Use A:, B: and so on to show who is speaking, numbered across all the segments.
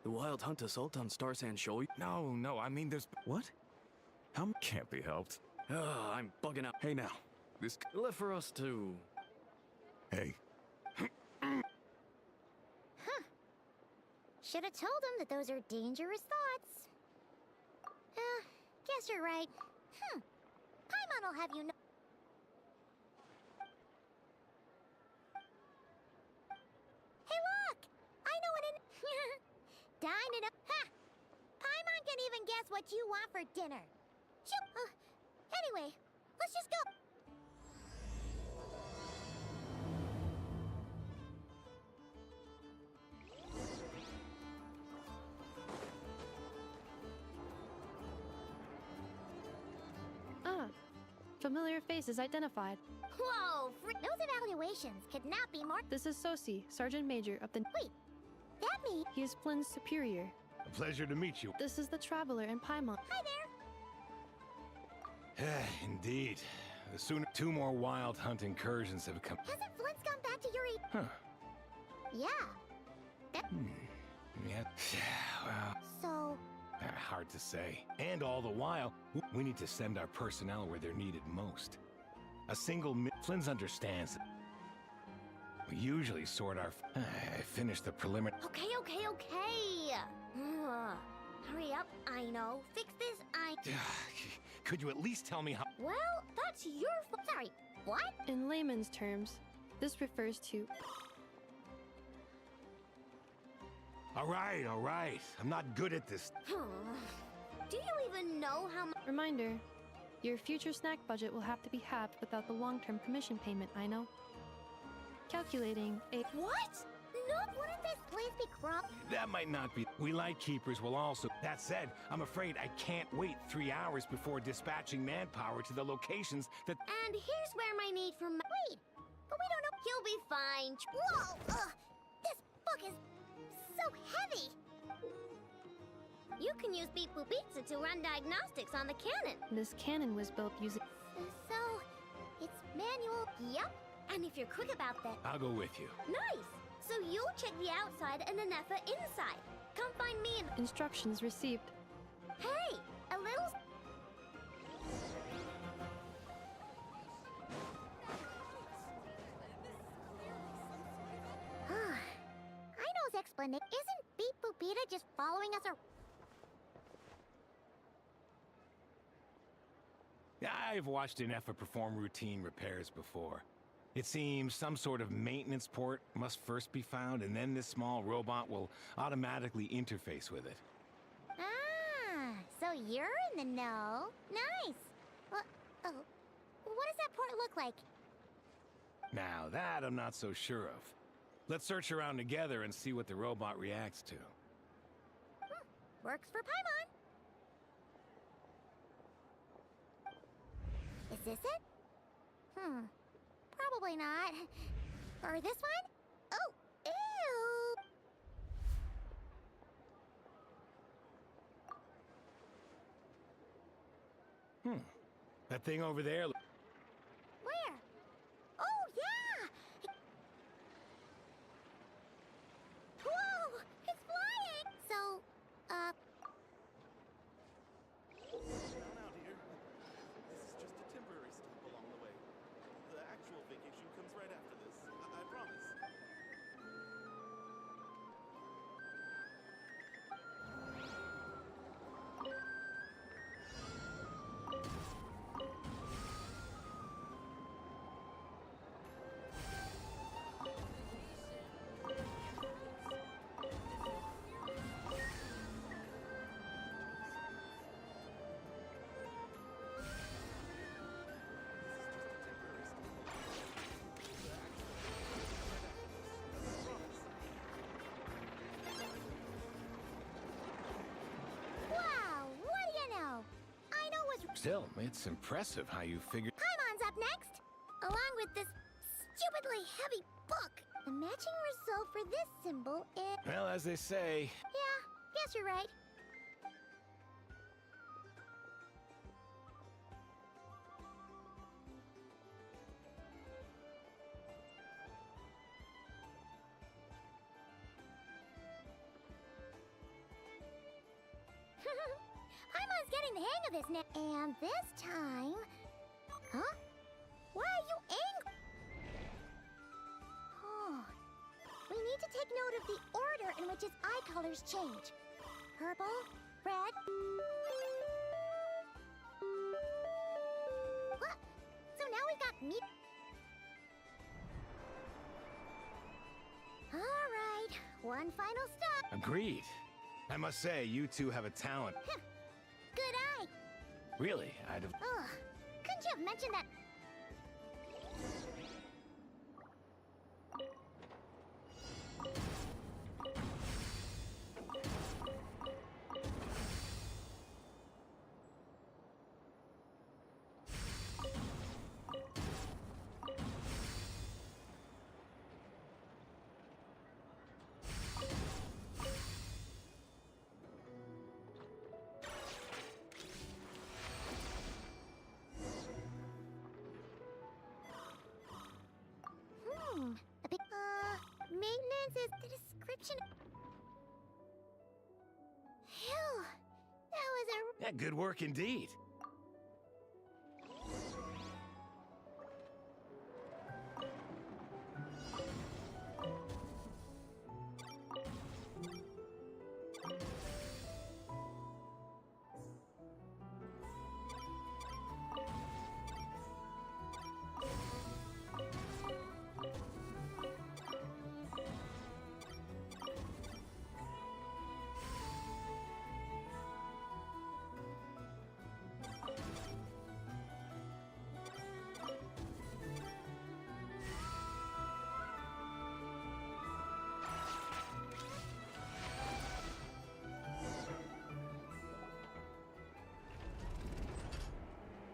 A: The wild hunt assault on Star Sand Shoal?
B: No, I mean there's...
A: What? How?
B: Can't be helped.
A: I'm bugging out.
B: Hey now, this...
A: Left for us to...
B: Hey.
C: Should have told him that those are dangerous thoughts. Guess you're right. Paimon will have you know. Hey, look! I know what Dine it up. Ha! Paimon can even guess what you want for dinner. Anyway, let's just go.
D: Familiar faces identified.
C: Whoa! Those evaluations could not be more.
D: This is Sosi, Sergeant Major of the...
C: Wait, that means...
D: He is Flynn's superior.
B: A pleasure to meet you.
D: This is the Traveler and Paimon.
C: Hi there!
B: Indeed. The sooner 2 more wild hunt incursions have come...
C: Hasn't Flint's gone back to Yuri?
B: Huh.
C: Yeah.
B: Yeah, well...
C: So...
B: Hard to say. And all the while, we need to send our personnel where they're needed most. A single Flynn's understands that. We usually sort our... I finished the preliminary...
C: Okay. Hurry up, I know. Fix this,
B: Could you at least tell me how...
C: Well, that's your fault. Sorry, what?
D: In layman's terms, this refers to...
B: All right. I'm not good at this.
C: Do you even know how much...
D: Reminder, your future snack budget will have to be halved without the long-term commission payment, I know. Calculating a...
C: What? No, wouldn't this place be crumb?
B: That might not be... We light keepers will also... That said, I'm afraid I can't wait 3 hours before dispatching manpower to the locations that...
C: And here's where my need for... Wait, but we don't know... He'll be fine. Whoa! This book is so heavy! You can use Beep Boop Pizza to run diagnostics on the cannon.
D: This cannon was built using...
C: So, it's manual. Yep. And if you're quick about that...
B: I'll go with you.
C: Nice! So you'll check the outside and Anefa inside. Come find me and...
D: Instructions received.
C: Hey! A little... Aino's explanation... Isn't Beep Boop Pizza just following us around?
B: I've watched Anefa perform routine repairs before. It seems some sort of maintenance port must first be found, and then this small robot will automatically interface with it.
C: So you're in the know. Nice. What does that port look like?
B: Now that I'm not so sure of. Let's search around together and see what the robot reacts to.
C: Works for Paimon. Is this it? Probably not. Or this one? Oh, ew!
B: That thing over there...
C: Where? Oh, yeah! Whoa! It's flying! So,
E: Down out here. This is just a temporary stop along the way. The actual vacation comes right after this. I promise.
B: Still, it's impressive how you figured...
C: Paimon's up next! Along with this stupidly heavy book! The matching result for this symbol is...
B: Well, as they say...
C: Yeah, guess you're right. getting the hang of this now. And this time... Huh? Why are you angry? Oh. We need to take note of the order in which his eye colors change. Purple, red... What? So now we've got me... Alright, one final stop.
B: Agreed. I must say, you two have a talent.
C: Good eye.
B: Really, I'd have...
C: Ugh, couldn't you have mentioned that? A bit, maintenance is the description. Phew, that was a...
B: Yeah, good work indeed.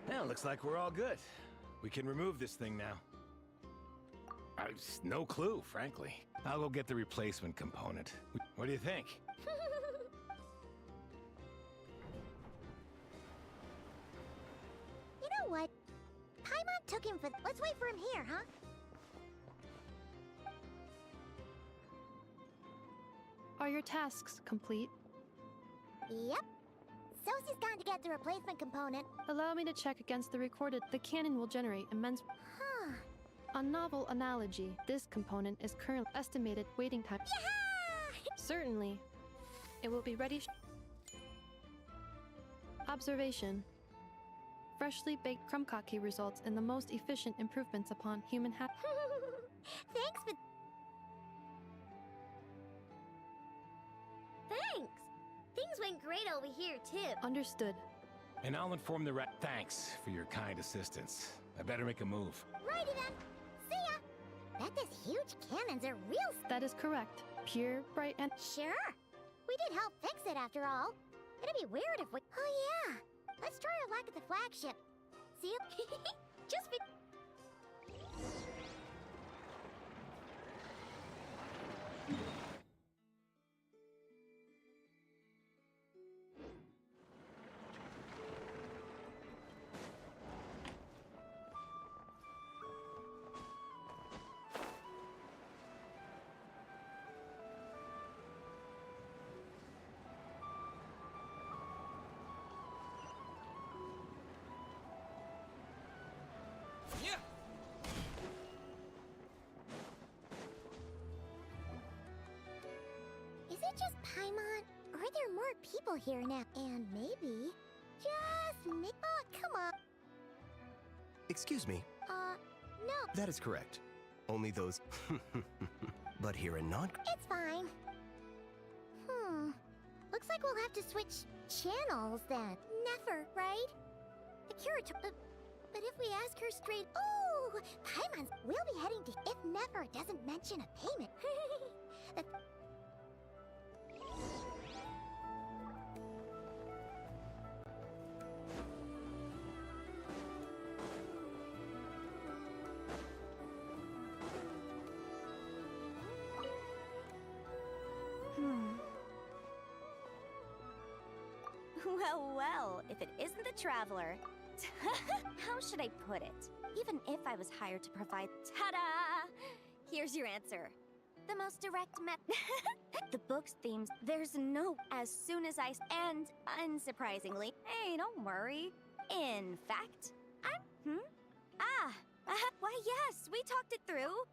B: Well, looks like we're all good. We can remove this thing now. No clue, frankly. I'll go get the replacement component. What do you think?
C: You know what? Paimon took him for... Let's wait for him here, huh?
D: Are your tasks complete?
C: Yep. Sosie's gone to get the replacement component.
D: Allow me to check against the recorded. The cannon will generate immense...
C: Huh.
D: A novel analogy. This component is currently estimated waiting time.
C: Yeah!
D: Certainly. It will be ready. Observation. Freshly baked krumkake results in the most efficient improvements upon human
C: Thanks for... Thanks! Things went great over here, too.
D: Understood.
B: And I'll inform the Thanks for your kind assistance. I better make a move.
C: Righty then. See ya! Bet this huge cannon's a real...
D: That is correct. Pure, bright, and...
C: Sure. We did help fix it, after all. It'd be weird if we... Oh, yeah. Let's try our luck at the flagship. See you... Just be... Is it just Paimon? Or are there more people here now? And maybe... Just me... Oh, come on.
F: Excuse me.
C: No.
F: That is correct. Only those... But here in non...
C: It's fine. Looks like we'll have to switch channels then. Never, right? The curator... but if we ask her straight... Oh! Paimon's... We'll be heading to... If Never doesn't mention a payment.
G: Well, if it isn't the Traveler. How should I put it? Even if I was hired to provide... Ta-da! Here's your answer. the most direct The book's themes, there's no as soon as and unsurprisingly, hey, don't worry. In fact, why yes, we talked it through.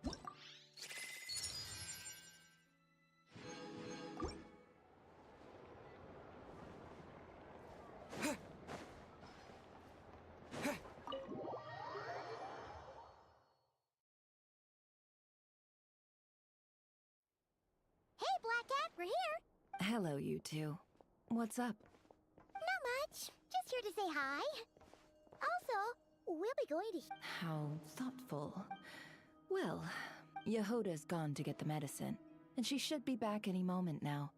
C: Hey, Black Cat, we're here.
H: Hello, you two. What's up?
C: Not much. Just here to say hi. Also, we'll be going to...
H: How thoughtful. Well, Yehoda's gone to get the medicine, and she should be back any moment now.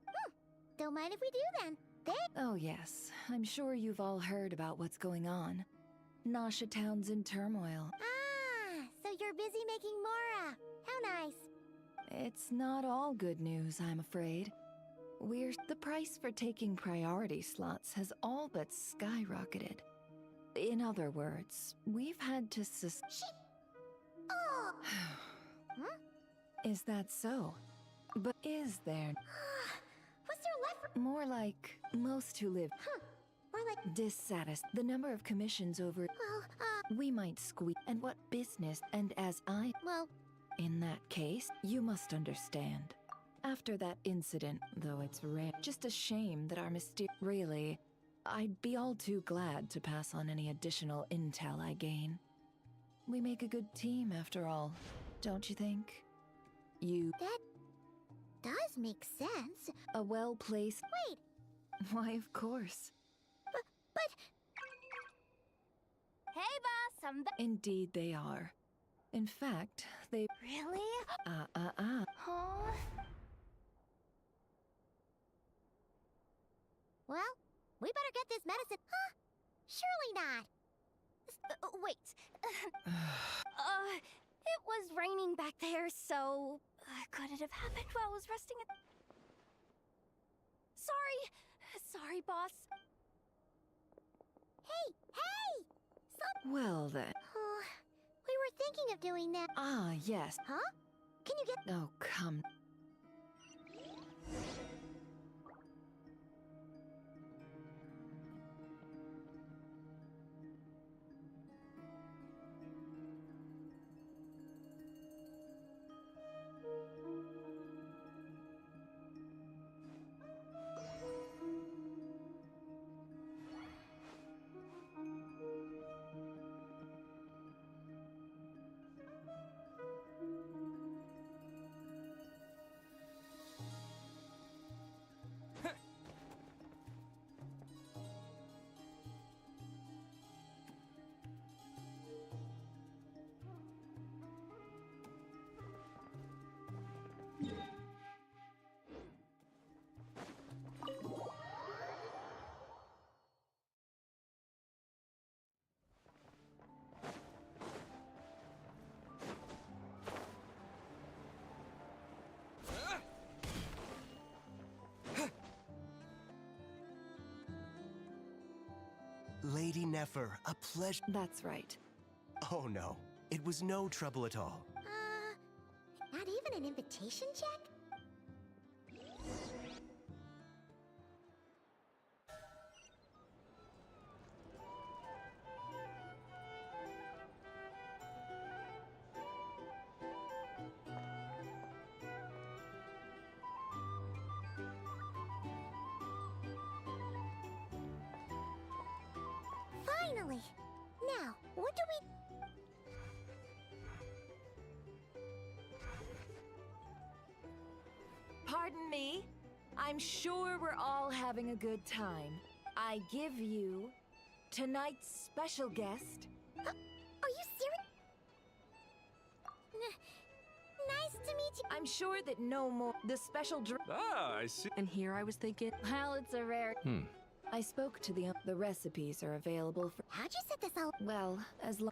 C: Don't mind if we do then.
H: Oh yes, I'm sure you've all heard about what's going on. Nasha Town's in turmoil.
C: Ah, so you're busy making Mora. How nice.
H: It's not all good news, I'm afraid. The price for taking priority slots has all but skyrocketed. In other words, we've had to
C: Oh!
H: Is that so? But is there?
C: What's there left for...
H: More like most who live
C: More like...
H: dissatisfied. The number of commissions over...
C: Well,
H: We might squeak. And what business? And as I...
C: Well...
H: In that case, you must understand. After that incident, though it's rare, just a shame that our Really, I'd be all too glad to pass on any additional intel I gain. We make a good team, after all, don't you think?
C: That does make sense.
H: A well-placed...
C: Wait,
H: Why, of course.
C: but...
G: Hey, boss, I'm back.
H: Indeed they are. In fact, they...
G: Really?
C: Huh? Well, we better get this medicine. Huh? Surely not.
G: Wait. It was raining back there, so... could it have happened while I was resting at... Sorry, boss.
C: Hey!
H: Well then.
C: We were thinking of doing that.
H: Ah, yes.
C: Huh? Can you get...
H: Oh, come...
F: Lady Nefer, a pleasure.
H: That's right.
F: Oh no, it was no trouble at all.
C: Not even an invitation check? Finally! Now, what do we...
H: Pardon me. I'm sure we're all having a good time. I give you tonight's special guest.
C: Are you serious? Nice to meet you.
H: I'm sure that no more... The special
A: Ah, I see.
D: And here I was thinking, well, it's a rare...
H: I spoke to the recipes are available for...
C: How'd you set this all...
H: Well,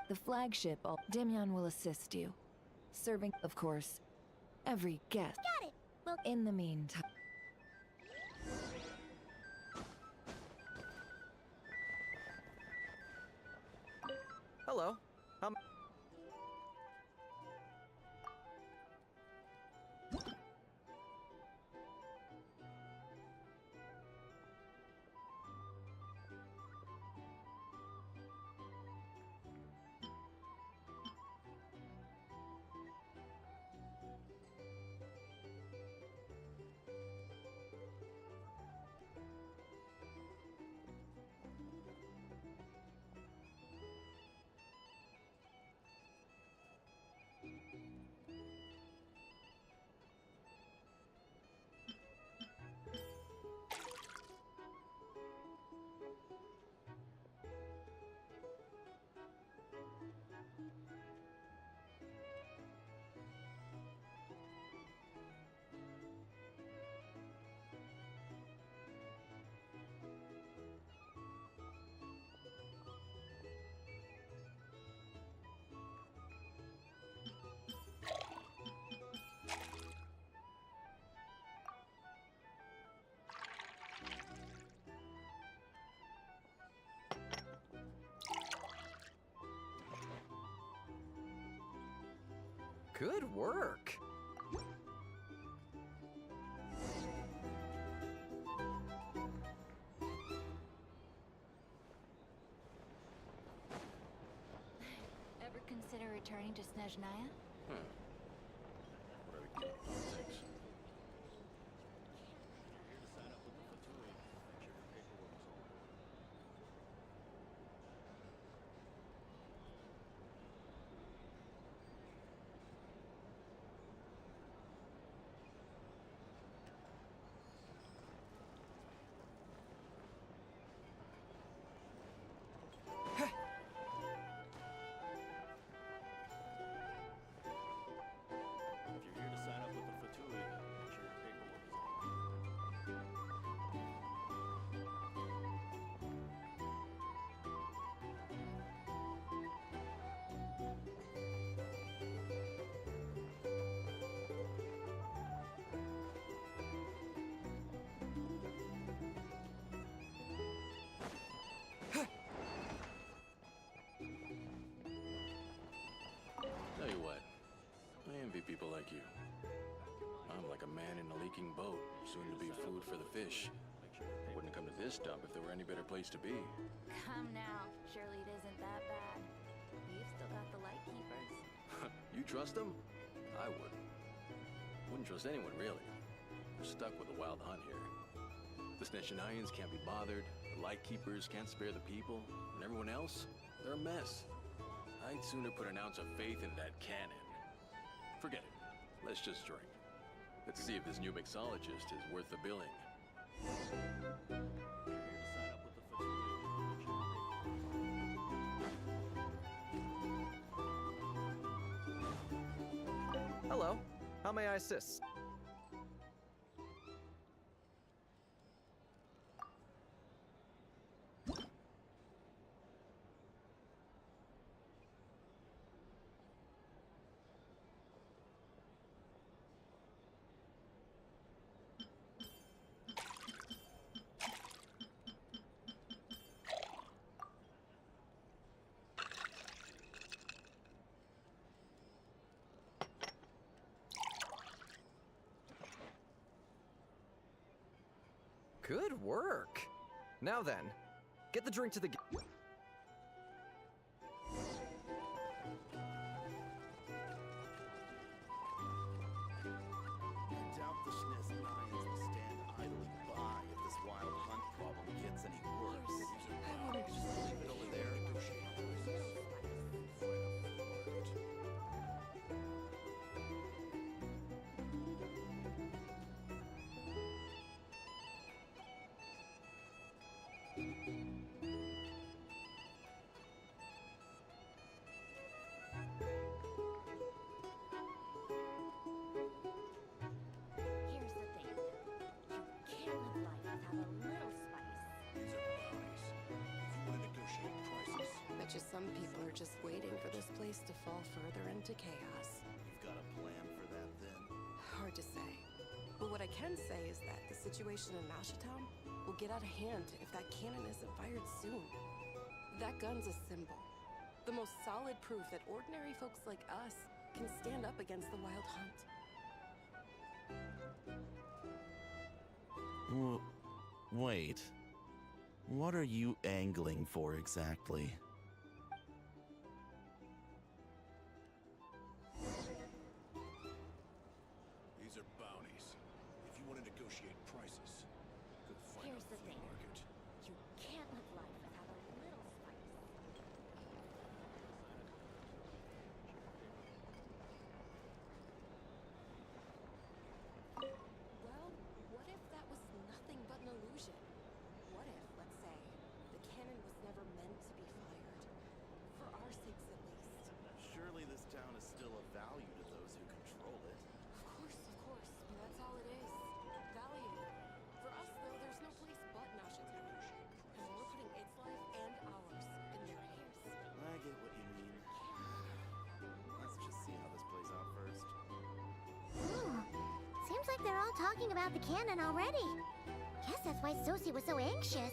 H: the flagship, Dimyon will assist you. Serving, of course, every guest.
C: Got it. Well,
H: In the meantime...
I: Hello. Good work.
G: Ever consider returning to Snezhnaya?
A: What are we getting? Thanks. If you're here to sign up with the Fatui, make sure your paperwork is all. Tell you what, I envy people like you. I'm like a man in a leaking boat, soon to be food for the fish. I wouldn't come to this dump if there were any better place to be.
G: Come now. Surely it isn't that bad. We've still got the light keepers.
A: You trust them? I wouldn't. Wouldn't trust anyone, really. We're stuck with a wild hunt here. The Snezhnayans can't be bothered, the Lightkeepers can't spare the people, and everyone else, they're a mess. I'd sooner put an ounce of faith in that cannon. Forget it. Let's just drink. Let's see if this new mixologist is worth the billing.
I: Hello. How may I assist? Good work. Now then, get the drink to the...
E: I doubt the Snezhnayans will stand idly by if this wild hunt problem gets any worse. I wouldn't just leave it over there.
G: Here's the thing. You can't live life without a little spice.
E: These are bounties. If you want to negotiate prices,
J: Bet you some people are just waiting for this place to fall further into chaos.
E: you've got a plan for that then?
J: Hard to say. But what I can say is that the situation in Mashatown will get out of hand if that cannon isn't fired soon. That gun's a symbol. The most solid proof that ordinary folks like us can stand up against the wild hunt.
K: Wait. What are you angling for exactly?
E: These are bounties. If you want to negotiate prices, go find
G: Here's
E: a
G: the
E: flea
G: thing.
E: market.
G: You can't live life without a little spice.
J: Well, what if that was nothing but an illusion? What if, let's say, the cannon was never meant to be fired? For our sakes at least.
E: Surely this town is still of value to those who control it.
J: Of course. That's all it is. Value. For us, though, there's no place but Mashatown. And we're putting its life and ours in their hands.
E: I get what you mean. Let's just see how this plays out first.
C: Ooh, seems like they're all talking about the cannon already. Guess that's why Sosie was so anxious.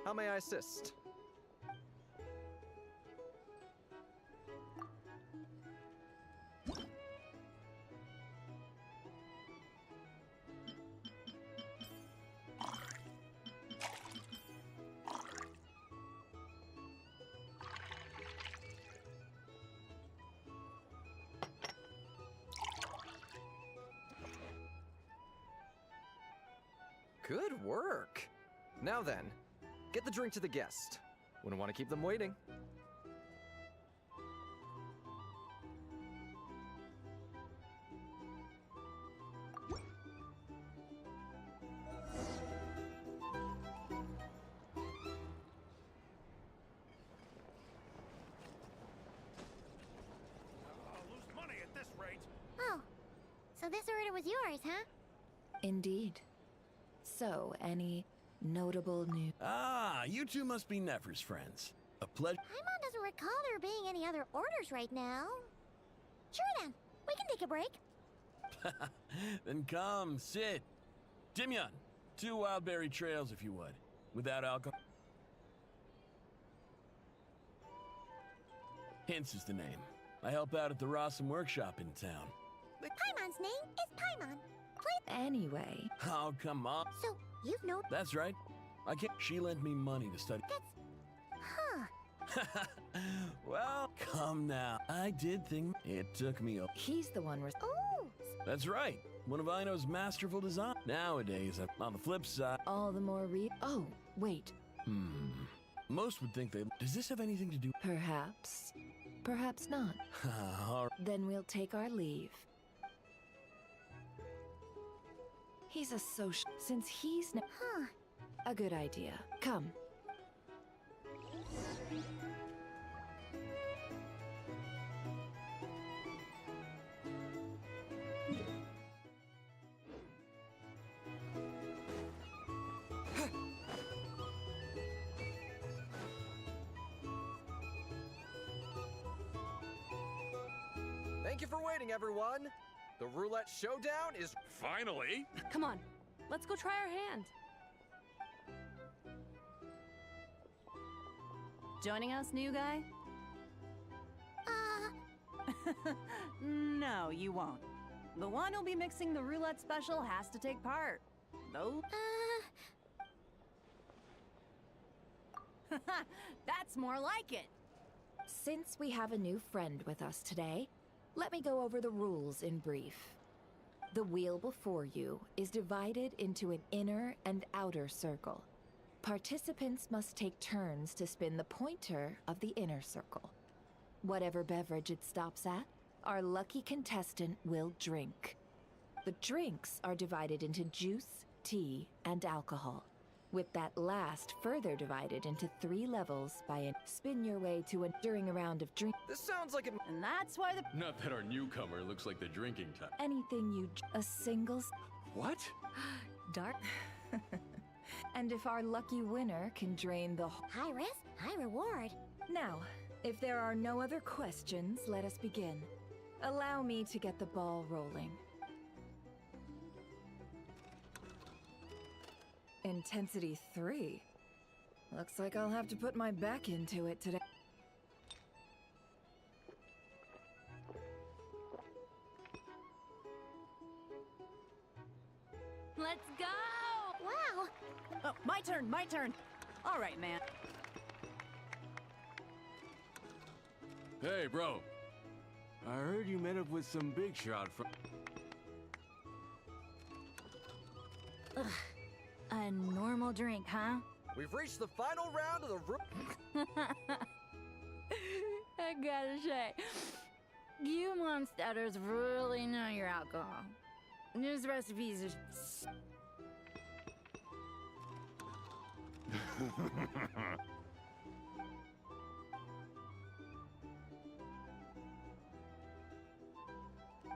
I: How may I assist? Good work. Now then, get the drink to the guest. Wouldn't want to keep them waiting.
B: Lose money at this rate.
C: Oh, so this order was yours, huh?
H: Indeed. So, any notable news?
A: Ah, you two must be Nefer's friends. A pleasure.
C: Paimon doesn't recall there being any other orders right now. Sure then, we can take a break.
A: Then come, sit. Dimyon, 2 wild berry trails if you would, without alcohol. Hints is the name. I help out at the Rossum workshop in town.
C: Paimon's name is Paimon. Please.
H: Anyway,
A: Oh, come on.
C: So, you've known.
A: That's right. I can't. She lent me money to study.
C: That's. Huh.
A: Well, come now. I did think it took me a.
H: he's the one
C: Oh,
A: That's right. One of Ino's masterful designs. Nowadays, on the flip side.
H: all the more Oh, wait.
A: Most would think they. Does this have anything to do?
H: Perhaps. Perhaps not.
A: All right.
H: Then we'll take our leave. He's a social. Since he's
C: huh.
H: a good idea. Come.
I: Thank you for waiting, everyone. The roulette showdown is
B: Finally?
J: Come on, let's go try our hand.
L: Joining us, new guy? No, you won't. The one who'll be mixing the roulette special has to take part. Though. That's more like it.
H: Since we have a new friend with us today, let me go over the rules in brief. The wheel before you is divided into an inner and outer circle. Participants must take turns to spin the pointer of the inner circle. Whatever beverage it stops at, our lucky contestant will drink. The drinks are divided into juice, tea, and alcohol, with that last further divided into 3 levels by a spin your way to a during a round of drink.
I: This sounds like it.
L: And that's why the.
A: Not that our newcomer looks like the drinking type.
H: Anything you a single
A: What?
H: dark. And if our lucky winner can drain the
C: High risk, high reward.
H: Now, if there are no other questions, let us begin. Allow me to get the ball rolling. Intensity 3. Looks like I'll have to put my back into it today.
L: Let's go!
C: Wow.
L: Oh, my turn, my turn. All right, man.
A: Hey, bro. I heard you met up with some big shot from.
L: A normal drink, huh?
I: We've reached the final round of the
L: I gotta say, you monsters really know your alcohol. These recipes are.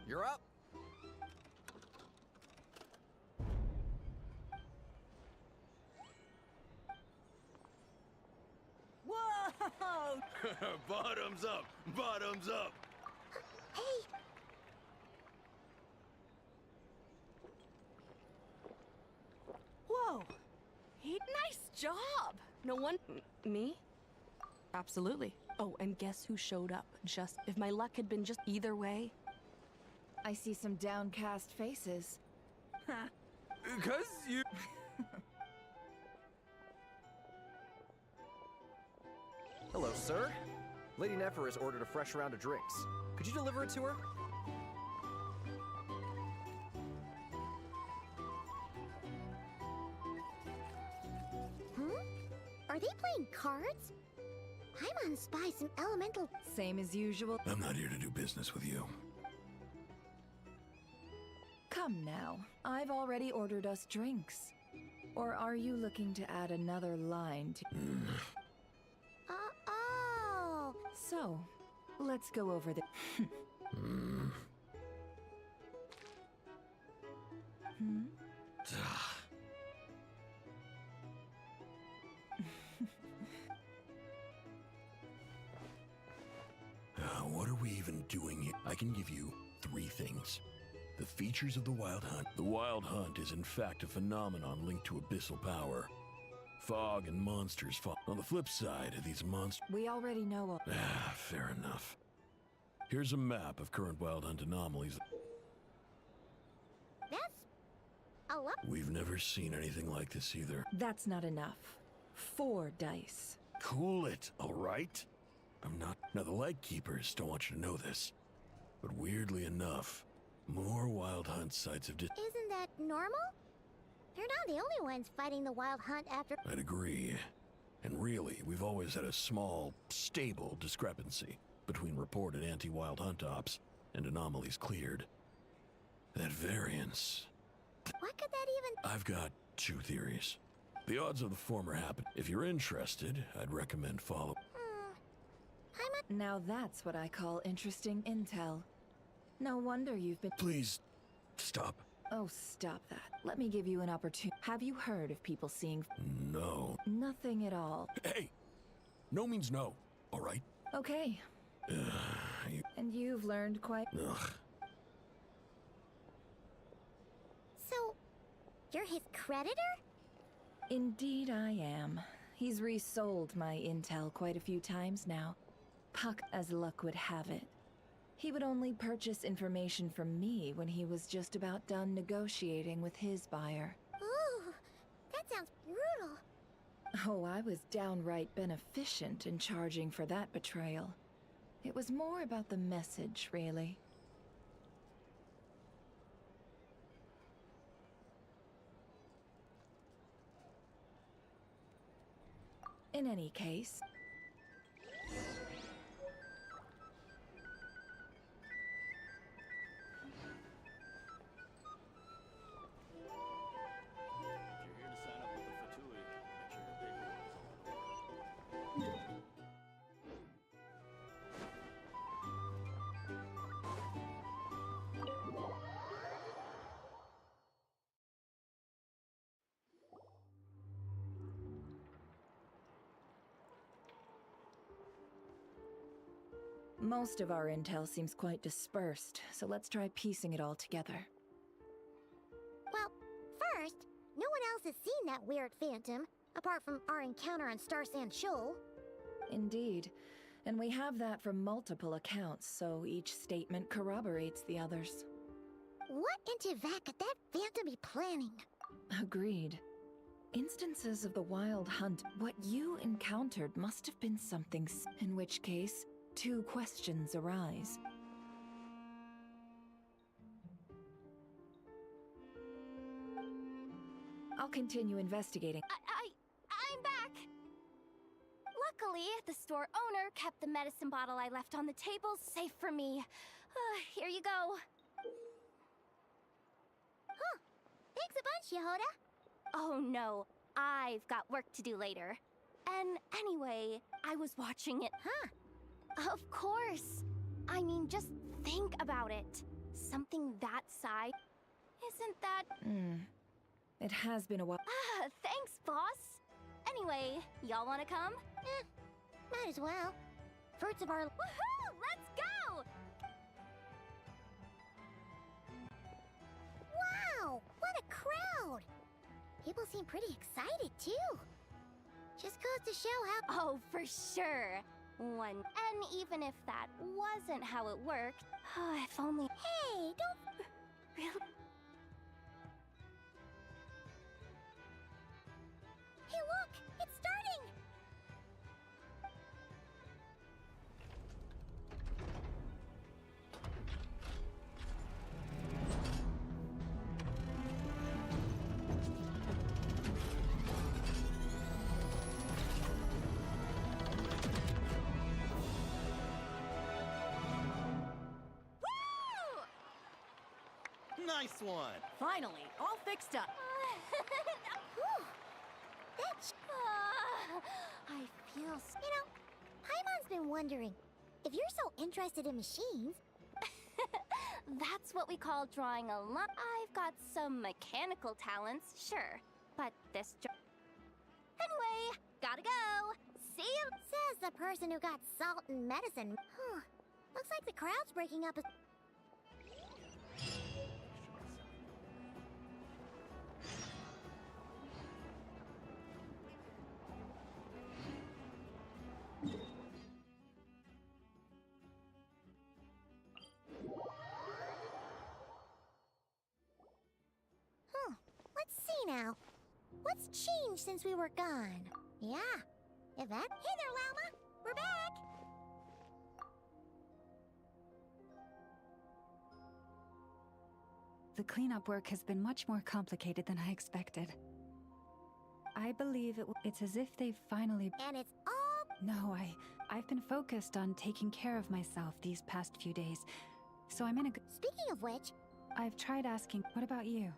I: You're up.
L: Whoa!
A: Bottoms up! Bottoms up!
C: Hey,
L: Whoa! Nice job!
J: No one. Me? Absolutely. Oh, and guess who showed up? Just if my luck had been just either way.
H: I see some downcast faces.
I: Because you. Hello, sir. Lady Nefer has ordered a fresh round of drinks. Could you deliver it to her?
C: Are they playing cards? I'm on spy some elemental.
H: Same as usual.
B: I'm not here to do business with you.
H: Come now. I've already ordered us drinks. Or are you looking to add another line to...
C: Oh.
H: So, let's go over the...
B: What are we even doing here? I can give you 3 things. The features of the Wild Hunt. The Wild Hunt is in fact a phenomenon linked to abyssal power. Fog and monsters fall. On the flip side of these monsters...
H: We already know all...
B: Fair enough. Here's a map of current Wild Hunt anomalies.
C: That's a lot.
B: We've never seen anything like this either.
H: That's not enough. 4 dice.
B: Cool it, all right? I'm not... Now, the Lightkeepers don't want you to know this. But weirdly enough, more Wild Hunt sites have...
C: Isn't that normal? They're not the only ones fighting the Wild Hunt after...
B: I'd agree. And really, we've always had a small, stable discrepancy between reported anti-Wild Hunt ops and anomalies cleared. That variance...
C: What could that even...
B: I've got 2 theories. The odds of the former happen. If you're interested, I'd recommend follow...
H: Now that's what I call interesting intel. No wonder you've been...
B: Please, stop.
H: Oh, stop that. Let me give you an opportunity. Have you heard of people seeing...
B: No.
H: Nothing at all.
B: Hey! No means no, all right?
H: Okay. And you've learned quite...
B: Ugh.
C: So, you're his creditor?
H: Indeed I am. He's resold my intel quite a few times now. Puck, as luck would have it. He would only purchase information from me when he was just about done negotiating with his buyer.
C: Ooh, that sounds brutal.
H: Oh, I was downright beneficent in charging for that betrayal. It was more about the message, really. In any case... Most of our intel seems quite dispersed, so let's try piecing it all together.
C: Well, first, no one else has seen that weird phantom, apart from our encounter on Star Sand Shoal.
H: Indeed. And we have that from multiple accounts, so each statement corroborates the others.
C: What in Tevak could that phantom be planning?
H: Agreed. Instances of the Wild Hunt, what you encountered must have been something, in which case, 2 questions arise. I'll continue investigating.
G: I'm back! Luckily, the store owner kept the medicine bottle I left on the table safe for me. Here you go.
C: Huh. Thanks a bunch, Yehoda.
G: Oh no, I've got work to do later. And anyway, I was watching it.
C: Huh.
G: Of course. I mean, just think about it. Something that size. Isn't that...
H: It has been a while.
G: Thanks, boss. Anyway, y'all wanna come?
C: Might as well. Fruits of our...
G: Woohoo! Let's go!
C: Wow! What a crowd! People seem pretty excited, too. Just goes to show how.
G: Oh, for sure. And even if that wasn't how it worked, if only.
C: Hey, don't.
G: Really?
C: Hey, look! It's starting!
E: Nice one!
L: Finally, all fixed up.
C: Whew. I feel. You know, Paimon's been wondering if you're so interested in machines.
G: That's what we call drawing a lot. I've got some mechanical talents, sure, but this. Anyway, gotta go. See you.
C: Says the person who got salt and medicine. Looks like the crowd's breaking up. Let's see now. What's changed since we were gone? Yeah. Hey there, Llama. We're back.
M: The cleanup work has been much more complicated than I expected. I believe it's as if they've finally...
C: And it's all...
M: No, I've been focused on taking care of myself these past few days, so I'm in a good...
C: Speaking of which...
M: I've tried asking, what about you?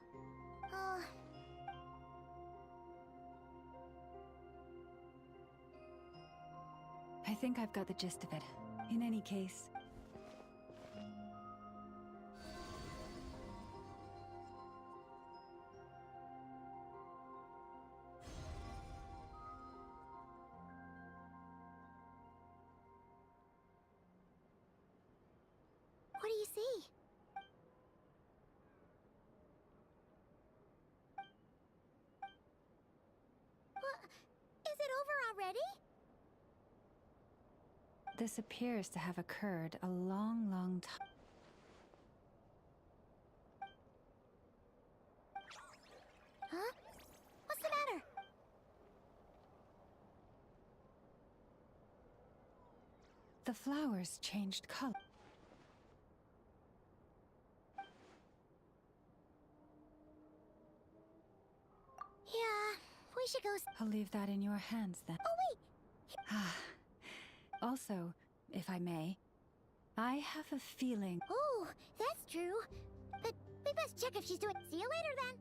M: I think I've got the gist of it. In any case...
C: What do you see? What? Is it over already?
M: This appears to have occurred a long, long time.
C: Huh? What's the matter?
M: The flowers changed color.
C: Yeah, we should go...
M: I'll leave that in your hands then.
C: Oh, wait!
M: Also, if I may, I have a feeling...
C: Oh, that's true. But we best check if she's doing... See you later, then.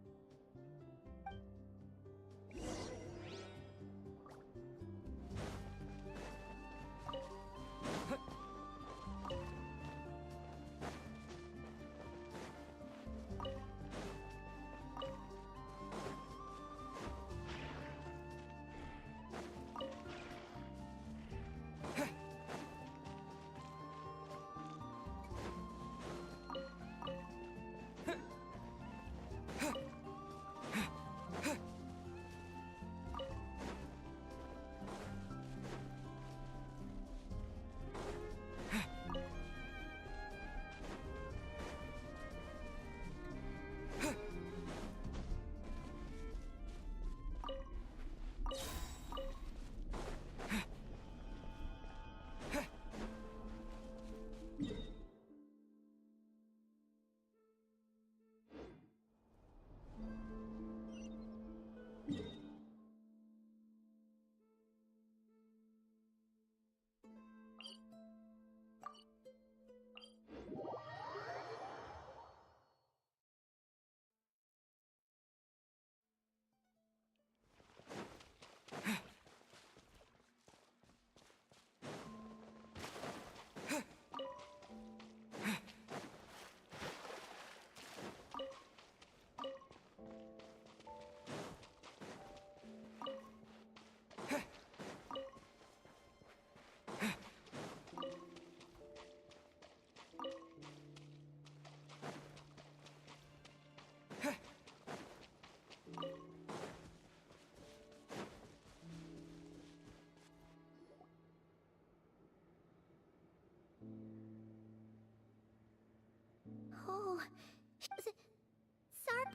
C: Sorry.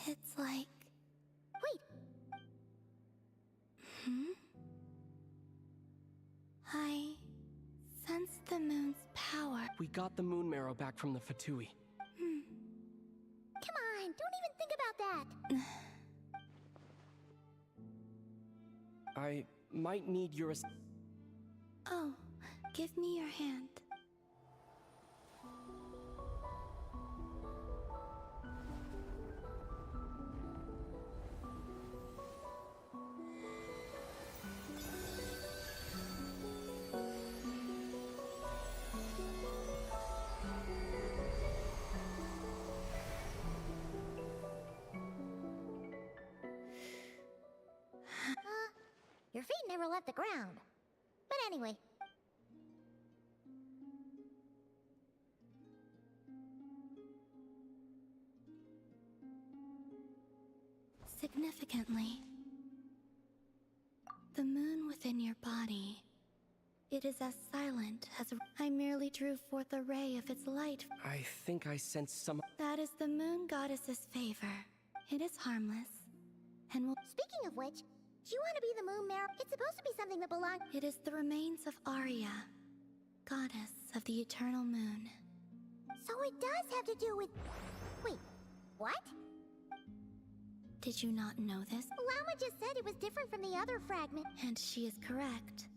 G: It's like...
C: Wait.
G: I sense the moon's power.
N: We got the moon marrow back from the Fatui.
C: Come on, don't even think about that.
N: I might need your
G: Oh, give me your hand.
C: Your feet never left the ground. But anyway.
G: Significantly, the moon within your body, it is as silent as I merely drew forth a ray of its light.
N: I think I sense some...
G: That is the moon goddess's favor. It is harmless, and will...
C: Speaking of which, do you want to be the moon marrow? It's supposed to be something that belongs...
G: It is the remains of Arya, goddess of the eternal moon.
C: So it does have to do with... Wait, what?
G: Did you not know this?
C: Lama just said it was different from the other fragment.
G: And she is correct.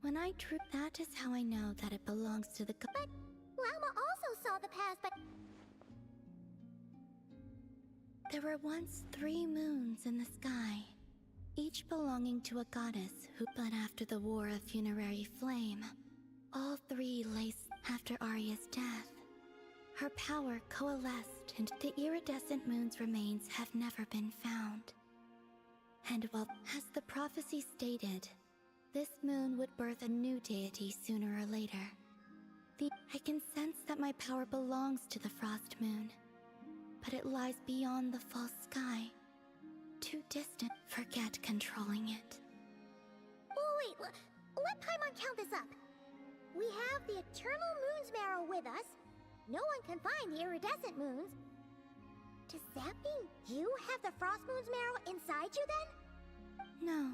G: When I drew... That is how I know that it belongs to the...
C: But Lama also saw the past, but...
G: There were once 3 moons in the sky, each belonging to a goddess who... But after the War of Funerary Flame, all 3 lay after Arya's death. Her power coalesced, and the iridescent moon's remains have never been found. And while, as the prophecy stated, this moon would birth a new deity sooner or later, I can sense that my power belongs to the Frost Moon, but it lies beyond the false sky. Too distant. Forget controlling it.
C: Wait, let Paimon count this up. We have the Eternal Moon's Marrow with us. No one can find the iridescent moons. Does that mean you have the Frost Moon's Marrow inside you then?
G: No.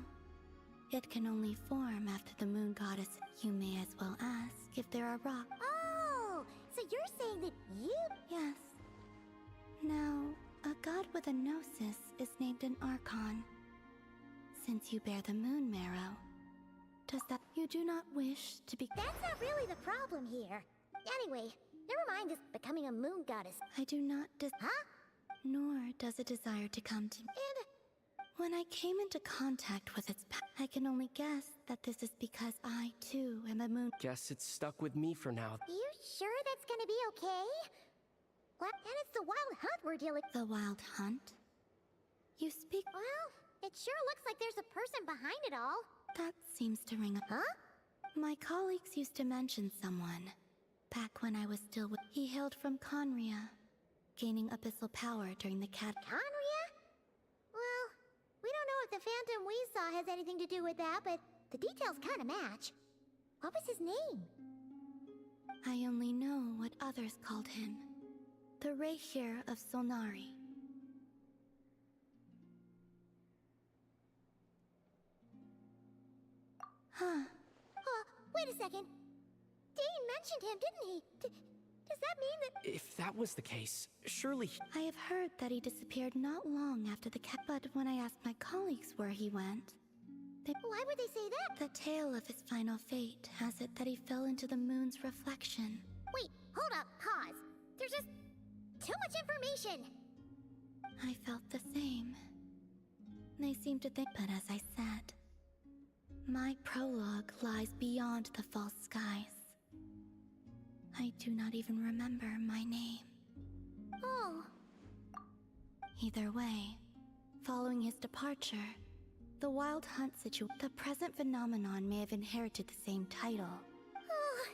G: It can only form after the moon goddess. You may as well ask if there are rocks.
C: Oh, so you're saying that you...
G: Yes. Now, a god with a gnosis is named an Archon. Since you bear the moon marrow, does that... You do not wish to be...
C: That's not really the problem here. Anyway, never mind this becoming a moon goddess.
G: I do not
C: Huh?
G: Nor does it desire to come to...
C: And...
G: When I came into contact with its I can only guess that this is because I, too, am a moon...
N: Guess it's stuck with me for now.
C: You sure that's gonna be okay? What? And it's the wild hunt we're dealing...
G: The wild hunt? You speak...
C: Well, it sure looks like there's a person behind it all.
G: That seems to ring a...
C: Huh?
G: My colleagues used to mention someone. Back when I was still with... He hailed from Conria, gaining abyssal power during the cat...
C: Conria? Well, we don't know if the phantom we saw has anything to do with that, but the details kind of match. What was his name?
G: I only know what others called him. The Rehir of Solnari. Huh.
C: Wait a second. Dane mentioned him, didn't he? Does that mean that...
N: If that was the case, surely...
G: I have heard that he disappeared not long after the cat... But when I asked my colleagues where he went, they...
C: Why would they say that?
G: The tale of his final fate has it that he fell into the moon's reflection.
C: Wait, hold up, pause. There's just... too much information.
G: I felt the same. They seem to think... But as I said, my prologue lies beyond the false skies. I do not even remember my name.
C: Oh.
G: Either way, following his departure, the wild hunt the present phenomenon may have inherited the same title.
C: Oh,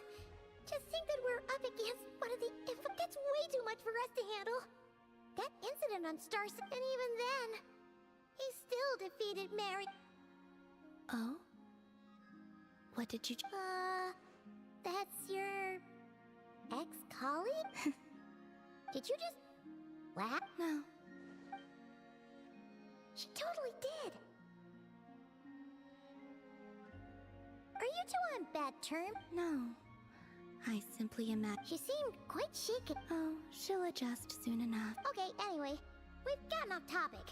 C: to think that we're up against one of the... That's way too much for us to handle. That incident on Star... And even then, he still defeated Mary.
G: Oh? What did you...
C: That's your... Did you just laugh?
G: No.
C: She totally did. Are you two on bad terms?
G: No. I simply imagine.
C: She seemed quite shaken.
G: Oh, she'll adjust soon enough.
C: Okay, anyway, we've gotten off topic.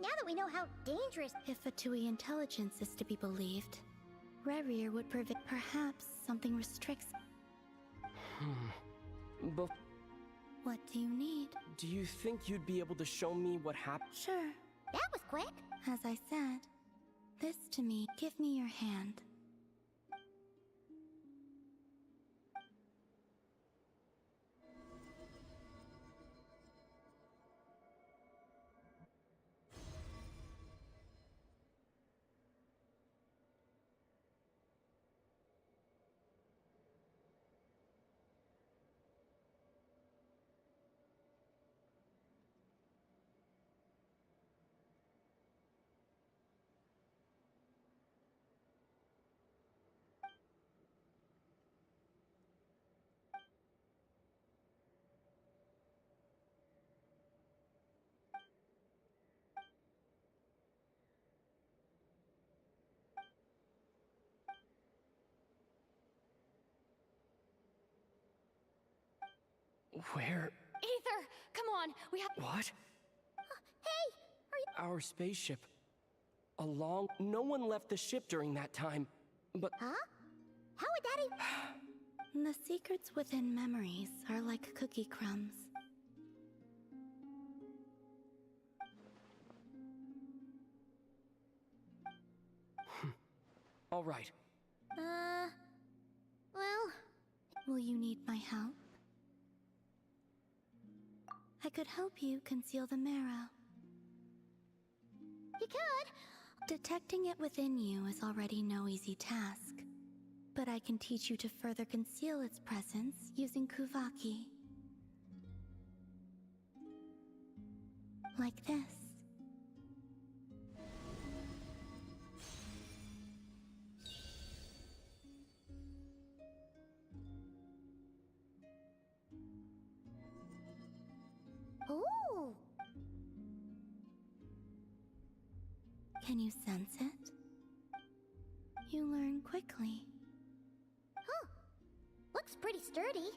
C: Now that we know how dangerous...
G: If a Tui intelligence is to be believed, Rerir would prevent. Perhaps something restricts.
N: But
G: What do you need?
N: do you think you'd be able to show me what happened?
G: Sure.
C: That was quick.
G: As I said, this to me, give me your hand.
N: Where?
D: Aether, come on, we have.
N: What?
C: Hey,
N: Our spaceship. No one left the ship during that time. But
C: Huh? How would that even...
G: The secrets within memories are like cookie crumbs.
N: all right.
C: Well...
G: Will you need my help? I could help you conceal the marrow.
C: You could.
G: Detecting it within you is already no easy task. But I can teach you to further conceal its presence using Kuvaki. Like this.
C: Ooh.
G: Can you sense it? You learn quickly.
C: Huh. Looks pretty sturdy.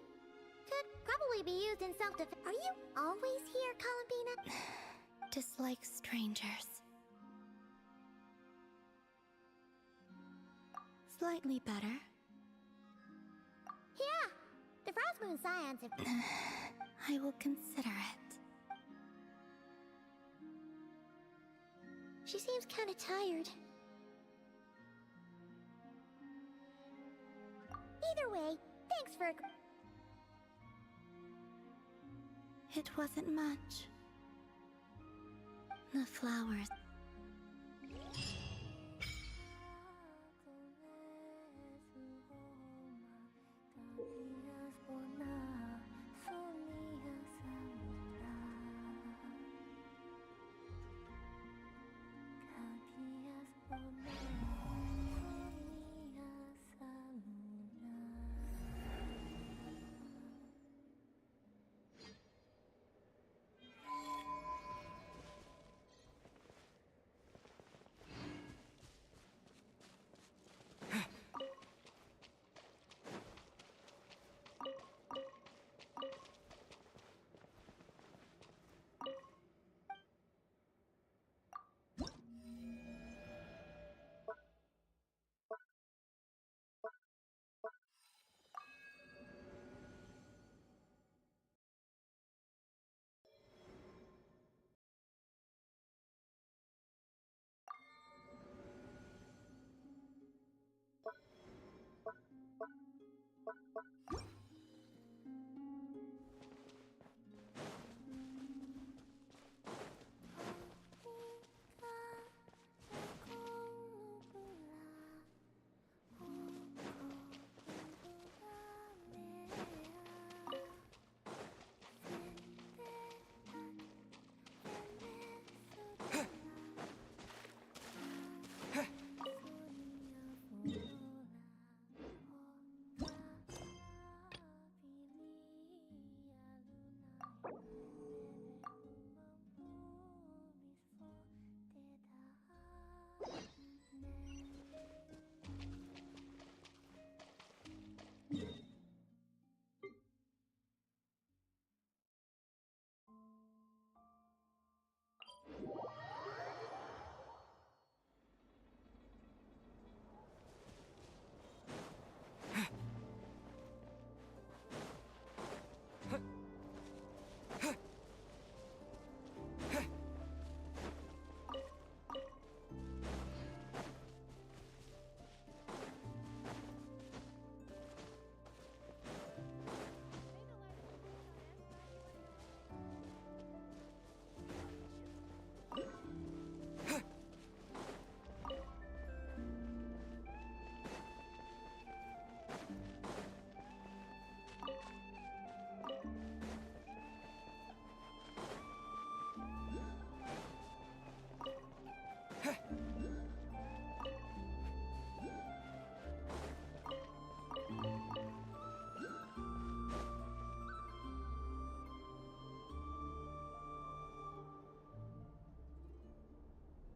C: Could probably be used in self-defense. Are you always here, Columbina?
G: Dislike strangers. Slightly better.
C: Yeah. The Frostmoon Scions have...
G: I will consider it.
C: She seems kinda tired. Either way, thanks for...
G: It wasn't much. The flowers.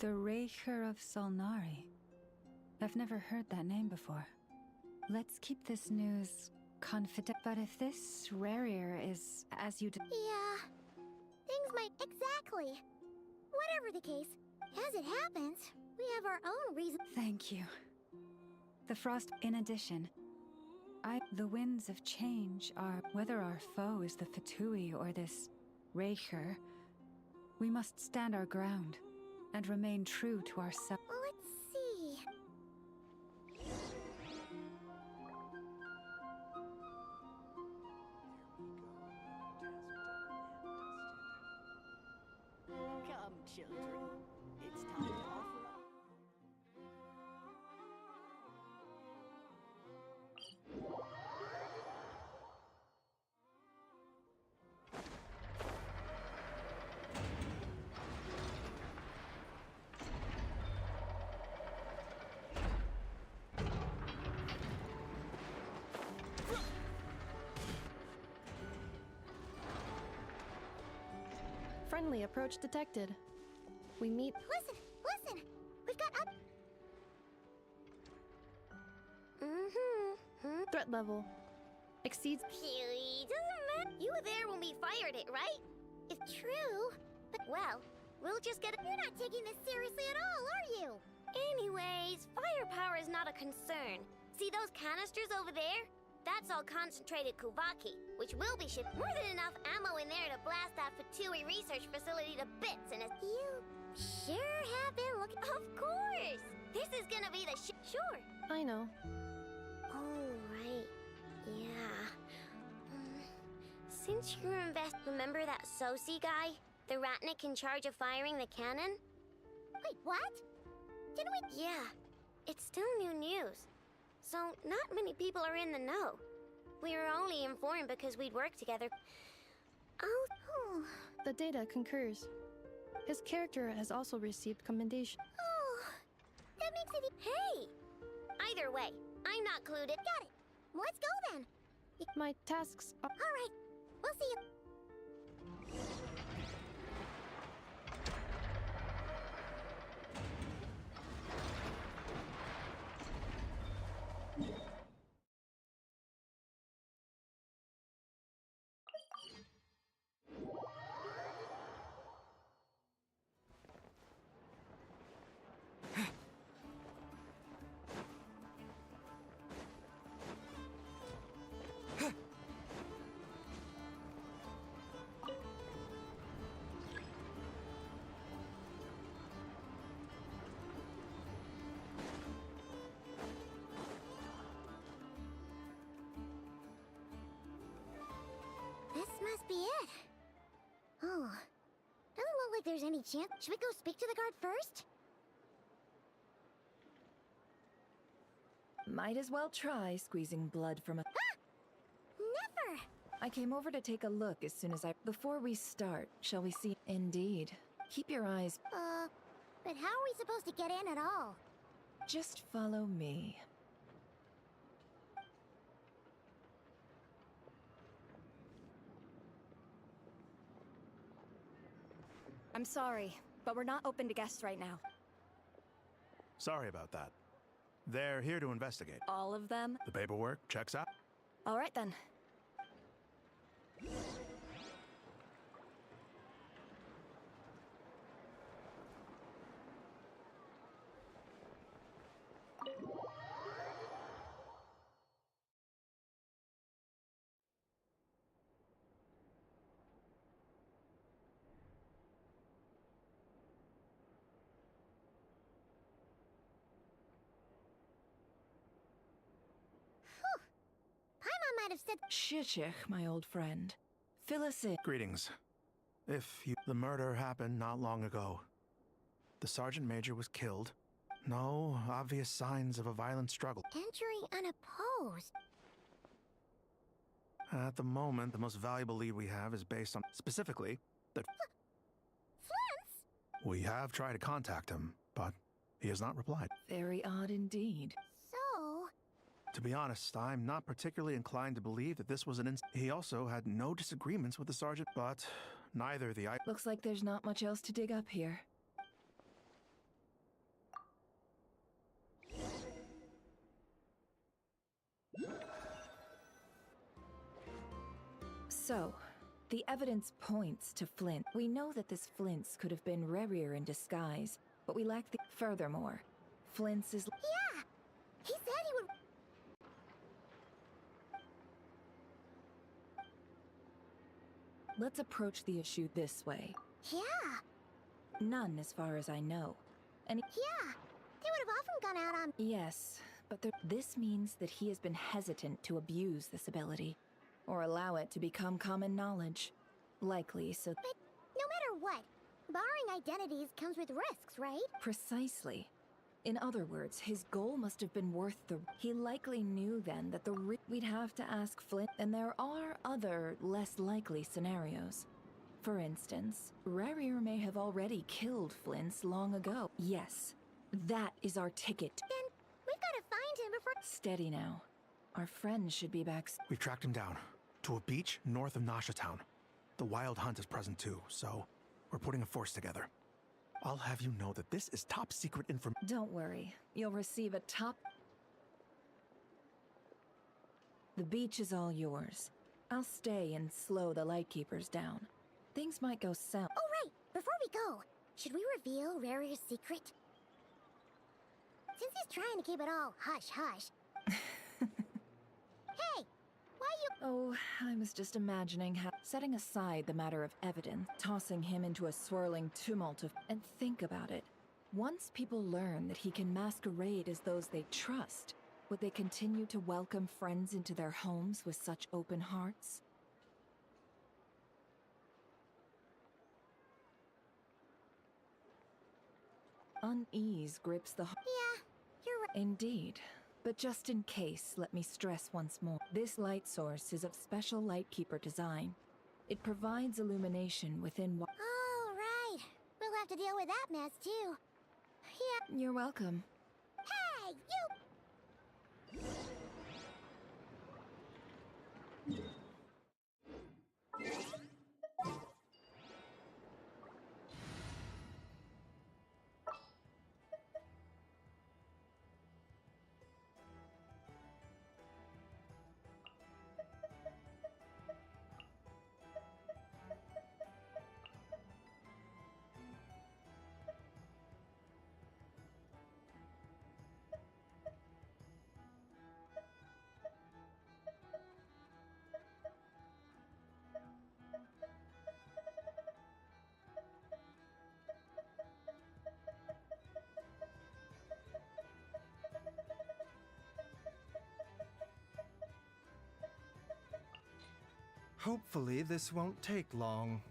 M: The Raker of Solnari. I've never heard that name before. Let's keep this news confident. But if this Rarier is as you
C: Yeah. Things might... Exactly. Whatever the case, as it happens, we have our own reason.
M: Thank you. The frost... In addition, the winds of change are... Whether our foe is the Fatui or this Raker, we must stand our ground and remain true to ourselves.
C: Let's see.
O: Come, children. It's time to offer up.
D: Friendly approach detected. We meet.
C: Listen! We've got up...
D: Threat level exceeds.
C: Doesn't matter. You were there when we fired it, right? It's true. But, well, we'll just get it. You're not taking this seriously at all, are you? Anyways, firepower is not a concern. See those canisters over there? That's all concentrated Kuvaki, which will be shipped. More than enough ammo in there to blast that Fatui research facility to bits, and you sure have been looking. Of course! This is gonna be the Sure.
D: I know.
C: Oh, right. Yeah. Since you're remember that Sosi guy? The Ratnik in charge of firing the cannon? Wait, what? Didn't we? Yeah. It's still new news. So, not many people are in the know. We were only informed because we'd worked together. Oh.
D: The data concurs. His character has also received commendation.
C: Oh, that makes it... Hey! Either way, I'm not clued in. Got it. Let's go then.
D: My tasks are...
C: All right. We'll see you. This must be it. Oh, doesn't look like there's any chance. Should we go speak to the guard first?
H: Might as well try squeezing blood from a...
C: Never!
H: I came over to take a look as soon as I... Before we start, shall we see... Indeed. Keep your eyes...
C: But how are we supposed to get in at all?
H: Just follow me.
P: I'm sorry, but we're not open to guests right now.
Q: Sorry about that. They're here to investigate.
P: All of them?
Q: The paperwork checks out.
P: All right then.
C: Might have said...
H: Shishich, my old friend. Fill us in.
Q: Greetings. The murder happened not long ago. The Sergeant Major was killed. No obvious signs of a violent struggle.
C: Entering unopposed.
Q: At the moment, the most valuable lead we have is based on... Specifically, that...
C: Flint's?
Q: We have tried to contact him, but he has not replied.
H: Very odd indeed.
C: So...
Q: To be honest, I'm not particularly inclined to believe that this was an He also had no disagreements with the sergeant, but neither the
H: Looks like there's not much else to dig up here. So, the evidence points to Flint. We know that this Flint's could have been Rerir in disguise, but we lack the... Furthermore, Flint's is...
C: Yeah! He said he would...
H: Let's approach the issue this way.
C: Yeah!
H: None as far as I know. And...
C: Yeah! They would have often gone out on...
H: Yes, but this means that he has been hesitant to abuse this ability, or allow it to become common knowledge. Likely so...
C: But no matter what, borrowing identities comes with risks, right?
H: Precisely. In other words, his goal must have been worth the... He likely knew then that we'd have to ask Flint, and there are other, less likely scenarios. For instance, Rerir may have already killed Flint's long ago. Yes, that is our ticket.
C: Then we've got to find him before...
H: Steady now. Our friend should be back...
Q: We've tracked him down to a beach north of Nasha Town. The Wild Hunt is present too, so we're putting a force together. I'll have you know that this is top secret information.
H: Don't worry. You'll receive a top... The beach is all yours. I'll stay and slow the Lightkeepers down. Things might go south.
C: Oh, right! Before we go, should we reveal Rarir's secret? Since he's trying to keep it all hush-hush. Hey! Why you...
H: Oh, I was just imagining how... Setting aside the matter of evidence, tossing him into a swirling tumult of... And think about it. Once people learn that he can masquerade as those they trust, would they continue to welcome friends into their homes with such open hearts? Unease grips the...
C: Yeah, you're right.
H: Indeed. But just in case, let me stress once more. This light source is of special Lightkeeper design. It provides illumination within...
C: Oh, right. We'll have to deal with that mess, too. Yeah.
H: You're welcome.
C: Hey, you...
R: Hopefully this won't take long.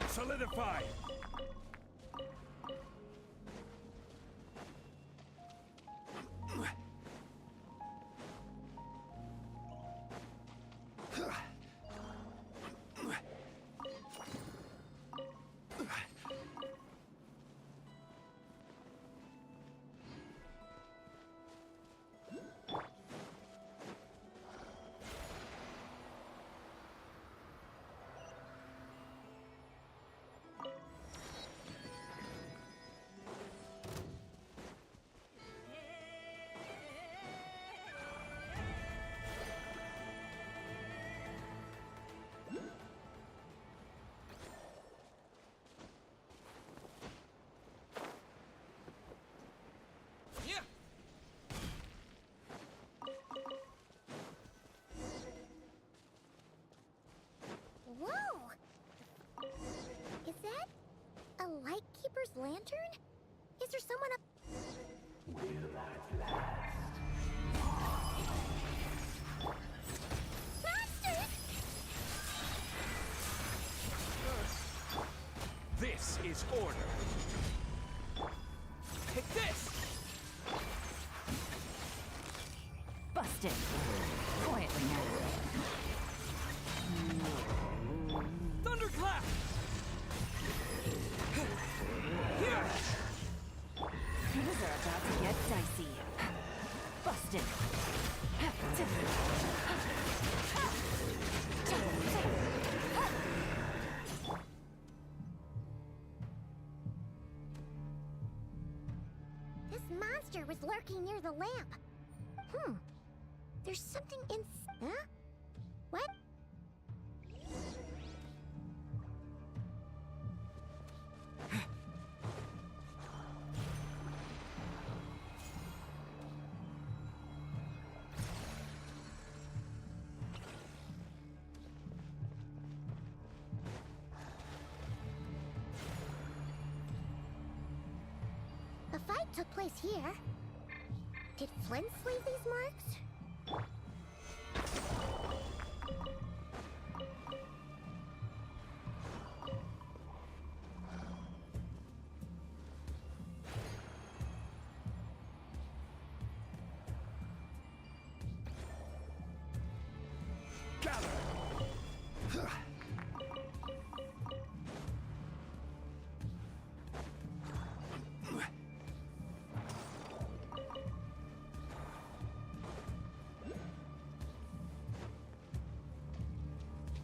B: Solidify!
C: Whoa! Is that a Lightkeeper's lantern? Is there someone up...
S: Will at last.
C: Masters!
B: This is order. Take this!
L: Busted. Quietly now.
C: monster was lurking near the lamp. There's something in... Huh? What? The fight took place here. Did Flint leave these marks?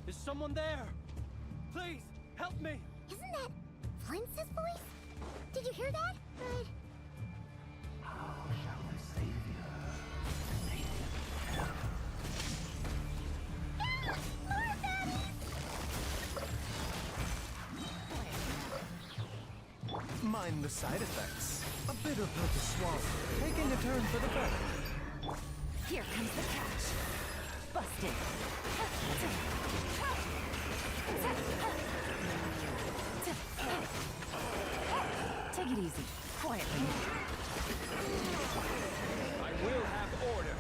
N: Is someone there? Please, help me!
C: Isn't that Flint's voice? Did you hear that? But...
S: How shall the Savior make it help?
C: Yeah! More baddies!
F: Mind the side effects. A bitter pill to swallow. Taking a turn for the better.
H: Here comes the catch. Busted. Take it easy. Quietly.
N: I will have order.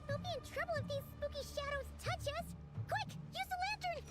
C: We'll be in trouble if these spooky shadows touch us! Quick! Use the lantern!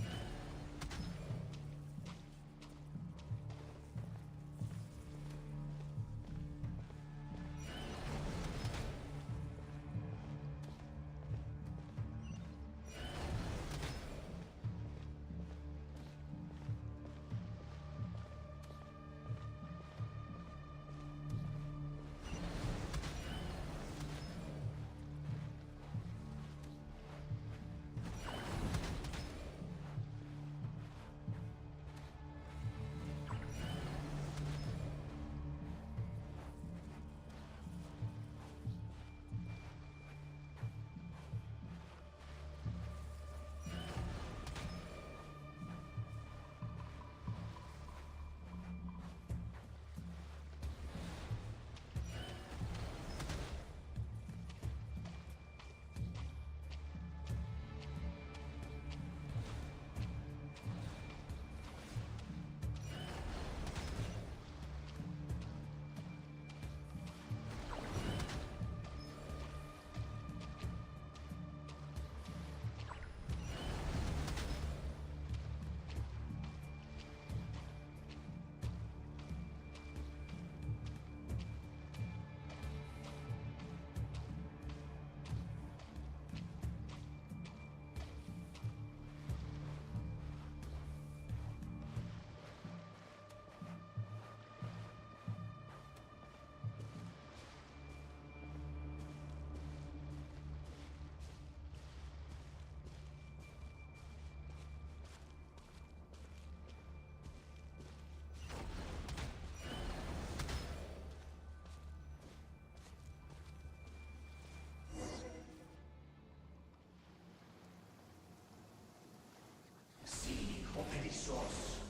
S: Operissos.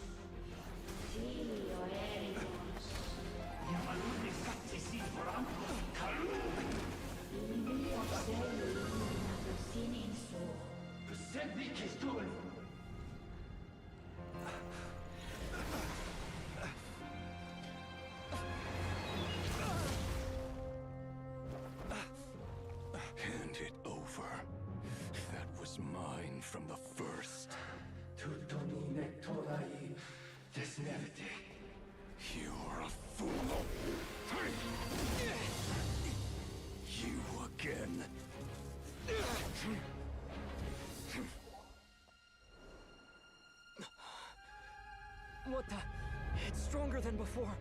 S: Sì, Oericos. Yamalune Katsesi Forampo Kalu. Ilio Selu Siniso. Persebi Kestul.
B: Hand it over. That was mine from the first.
S: Tutonine Torai Desnevite.
B: You're a fool. You again.
N: What the? It's stronger than before.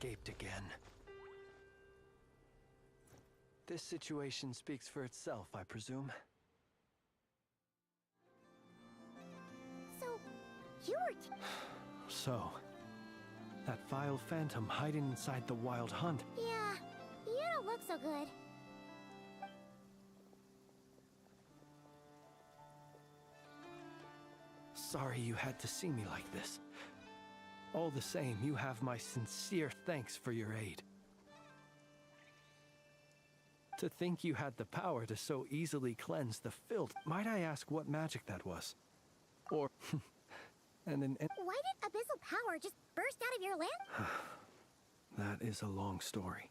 F: escaped again. This situation speaks for itself, I presume.
C: So, you were...
F: So, that vile phantom hiding inside the Wild Hunt.
C: Yeah, you don't look so good.
F: Sorry you had to see me like this. All the same, you have my sincere thanks for your aid. To think you had the power to so easily cleanse the filth. Might I ask what magic that was? Or...
C: Why did abyssal power just burst out of your land?
F: That is a long story.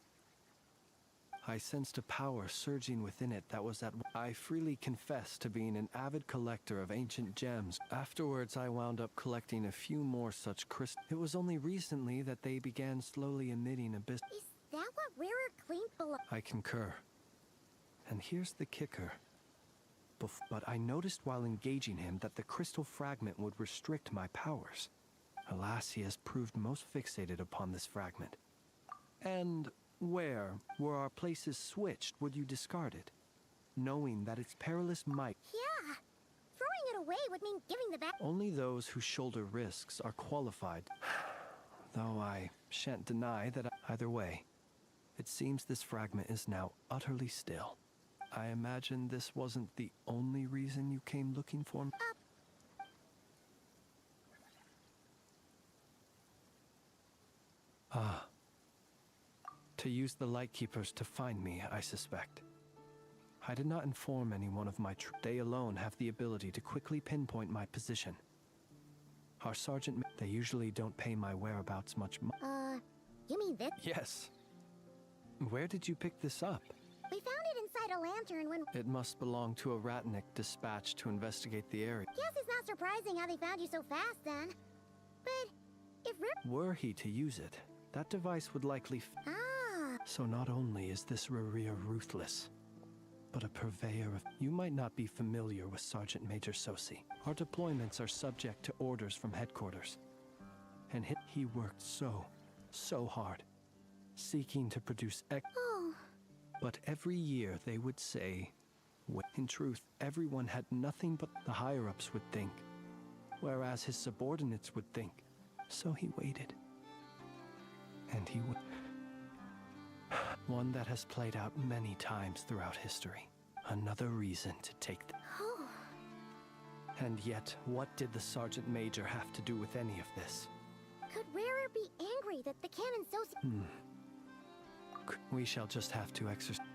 F: I sensed a power surging within it that was at... I freely confess to being an avid collector of ancient gems. Afterwards, I wound up collecting a few more such crystals. It was only recently that they began slowly emitting abyss...
C: Is that what rarer claimed below?
F: I concur. And here's the kicker. But I noticed while engaging him that the crystal fragment would restrict my powers. Alas, he has proved most fixated upon this fragment. And where, were our places switched, would you discard it? Knowing that its perilous might...
C: Yeah! Throwing it away would mean giving the back...
F: Only those who shoulder risks are qualified. Though I shan't deny that either way, it seems this fragment is now utterly still. I imagine this wasn't the only reason you came looking for me. Ah. To use the Lightkeepers to find me, I suspect. I did not inform anyone of my They alone have the ability to quickly pinpoint my position. Our sergeant... They usually don't pay my whereabouts much
C: you mean this?
F: Yes. Where did you pick this up?
C: We found it inside a lantern when...
F: It must belong to a Ratnik dispatched to investigate the area.
C: Guess it's not surprising how they found you so fast, then. But if
F: Were he to use it, that device would likely... So not only is this Raria ruthless, but a purveyor of... You might not be familiar with Sergeant Major Sosi. Our deployments are subject to orders from headquarters. And he worked so hard, seeking to produce... But every year they would say, in truth, everyone had nothing but the higher-ups would think, whereas his subordinates would think. So he waited. And he would... One that has played out many times throughout history. Another reason to take And yet, what did the Sergeant Major have to do with any of this?
C: Could Rarer be angry that the Canon Sosi...
F: We shall just have to exercise.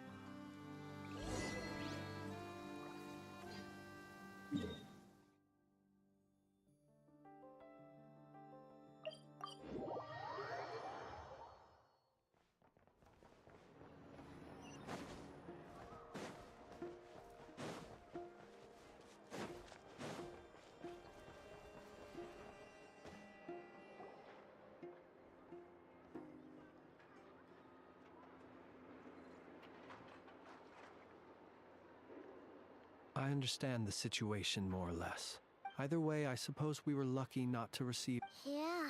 F: I understand the situation more or less. Either way, I suppose we were lucky not to receive...
C: Yeah.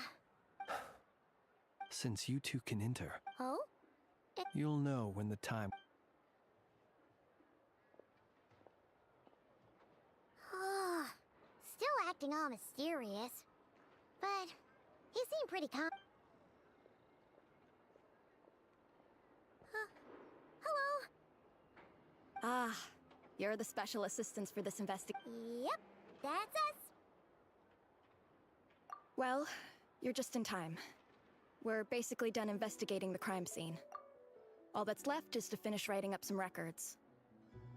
F: Since you two can enter,
C: Oh?
F: you'll know when the time...
C: Still acting all mysterious. But he seemed pretty calm. Hello?
P: Ah, you're the special assistants for this investigation.
C: Yep, that's us.
P: Well, you're just in time. We're basically done investigating the crime scene. All that's left is to finish writing up some records.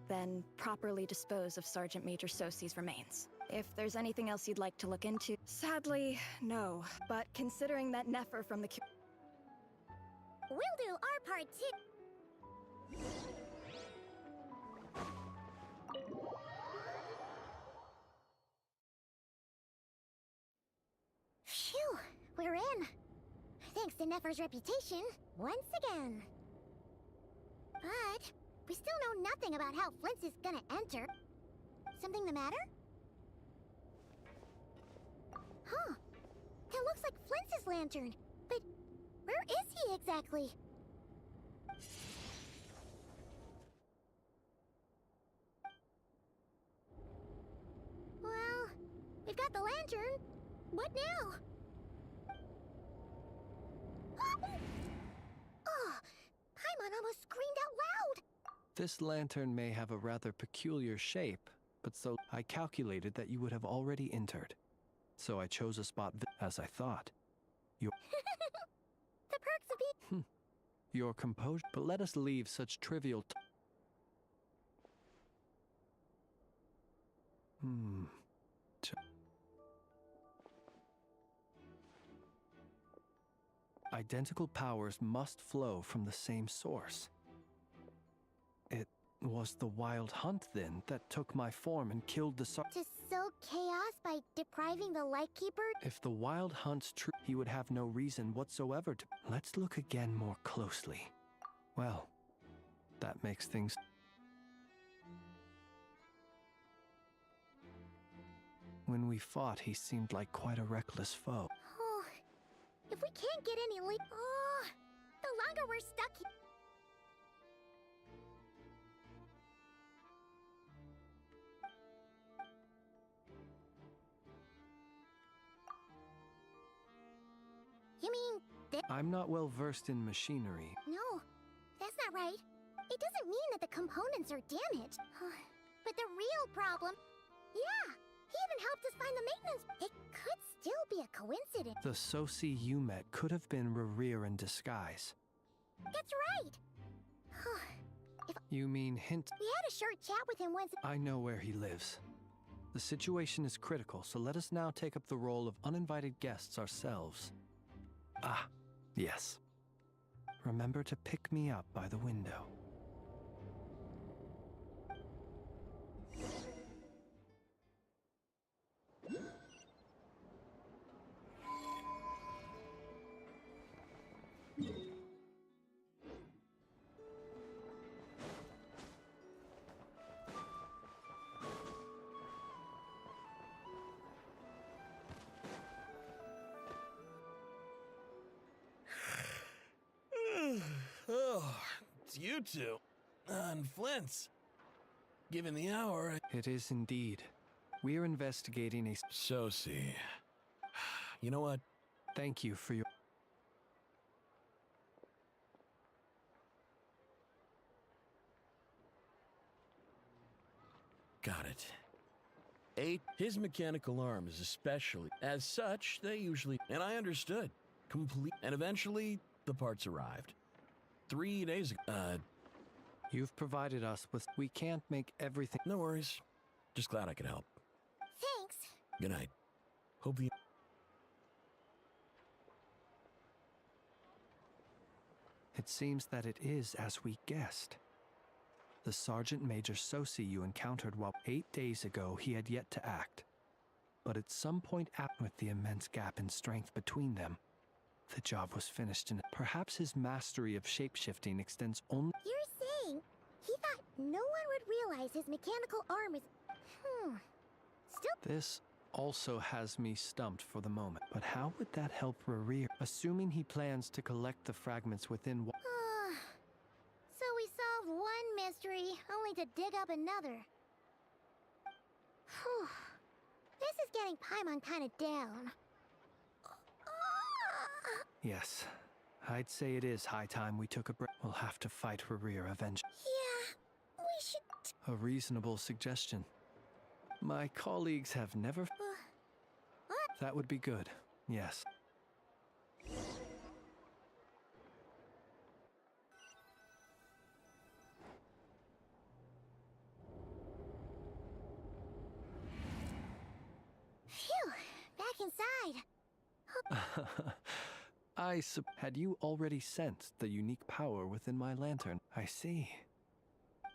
P: Then properly dispose of Sergeant Major Sosi's remains. If there's anything else you'd like to look into... Sadly, no. But considering that Nefer from the...
C: We'll do our part too. Phew, we're in. Thanks to Nefer's reputation, once again. But we still know nothing about how Flint's is gonna enter. Something the matter? Huh. That looks like Flint's lantern. But Where is he exactly? Well, we've got the lantern. What now? Oh, Paimon almost screamed out loud.
F: This lantern may have a rather peculiar shape, but so I calculated that you would have already entered. So I chose a spot as I thought. Your
C: The perks of being...
F: Your composure, but let us leave such trivial Identical powers must flow from the same source. It was the wild hunt, then, that took my form and killed the
C: To sow chaos by depriving the Lightkeeper?
F: If the wild hunt's true, he would have no reason whatsoever to... Let's look again more closely. Well, that makes things... When we fought, he seemed like quite a reckless foe.
C: Oh, if we can't get any lead... Oh, the longer we're stuck here... You mean that...
F: I'm not well versed in machinery.
C: No, that's not right. It doesn't mean that the components are damaged. But the real problem... Yeah, he even helped us find the maintenance... It could still be a coincidence.
F: The Sosi you met could have been Rerir in disguise.
C: That's right. If
F: You mean hint...
C: we had a short chat with him once...
F: I know where he lives. The situation is critical, so let us now take up the role of uninvited guests ourselves. Ah, yes. Remember to pick me up by the window.
T: Oh, it's you two. On Flint's. Given the hour...
F: It is indeed. We are investigating a...
T: Sosi. You know what?
F: Thank you for your...
T: Got it. His mechanical arm is especially... As such, they usually... And I understood. Complete... And eventually, the parts arrived. 3 days ago.
F: You've provided us with... We can't make everything...
T: No worries. Just glad I could help.
C: Thanks.
T: Good night. Hope you...
F: It seems that it is as we guessed. The Sergeant Major Sosi you encountered 8 days ago, he had yet to act. But at some point, with the immense gap in strength between them, the job was finished, and perhaps his mastery of shapeshifting extends only...
C: You're saying he thought no one would realize his mechanical arm is... Still...
F: This also has me stumped for the moment. But how would that help Rerir? Assuming he plans to collect the fragments within...
C: So we solved one mystery, only to dig up another. This is getting Paimon kind of down.
F: Yes, I'd say it is high time we took a break. We'll have to fight Rerir eventually.
C: Yeah, we should...
F: A reasonable suggestion. My colleagues have never... That would be good, yes.
C: Phew, back inside.
F: Had you already sensed the unique power within my lantern? I see.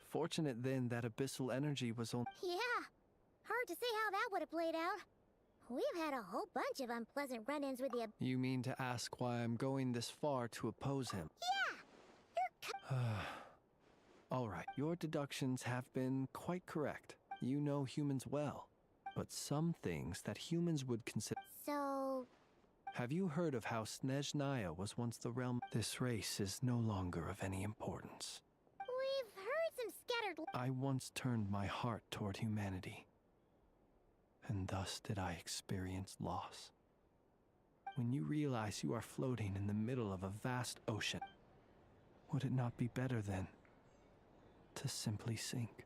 F: Fortunate then that abyssal energy was on...
C: Yeah, hard to say how that would have played out. We've had a whole bunch of unpleasant run-ins with the...
F: You mean to ask why I'm going this far to oppose him?
C: Yeah!
F: All right, your deductions have been quite correct. You know humans well. But some things that humans would consider...
C: So...
F: Have you heard of how Snezhnaya was once the realm? This race is no longer of any importance.
C: We've heard some scattered.
F: I once turned my heart toward humanity, and thus did I experience loss. When you realize you are floating in the middle of a vast ocean, would it not be better then to simply sink?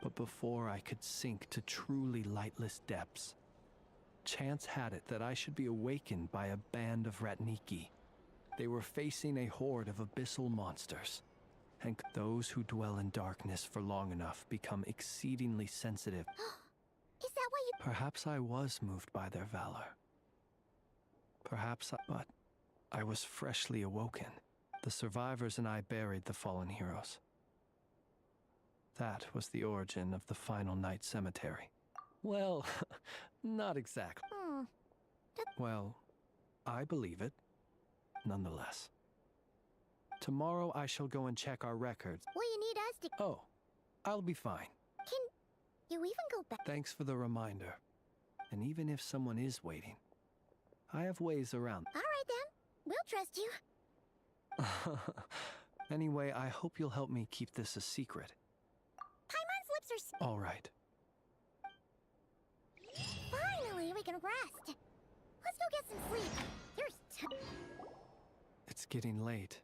F: But before I could sink to truly lightless depths, chance had it that I should be awakened by a band of Ratniki. They were facing a horde of abyssal monsters, and those who dwell in darkness for long enough become exceedingly sensitive.
C: Is that why you...
F: Perhaps I was moved by their valor. But I was freshly awoken. The survivors and I buried the fallen heroes. That was the origin of the Final Night Cemetery. Well, not exactly. Well, I believe it, nonetheless. Tomorrow I shall go and check our records.
C: Will you need us to...
F: Oh, I'll be fine.
C: Can you even go back?
F: Thanks for the reminder. And even if someone is waiting, I have ways around.
C: All right then, we'll trust you.
F: Anyway, I hope you'll help me keep this a secret.
C: Paimon's lips are...
F: All right.
C: Finally, we can rest. Let's go get some sleep. There's
F: It's getting late.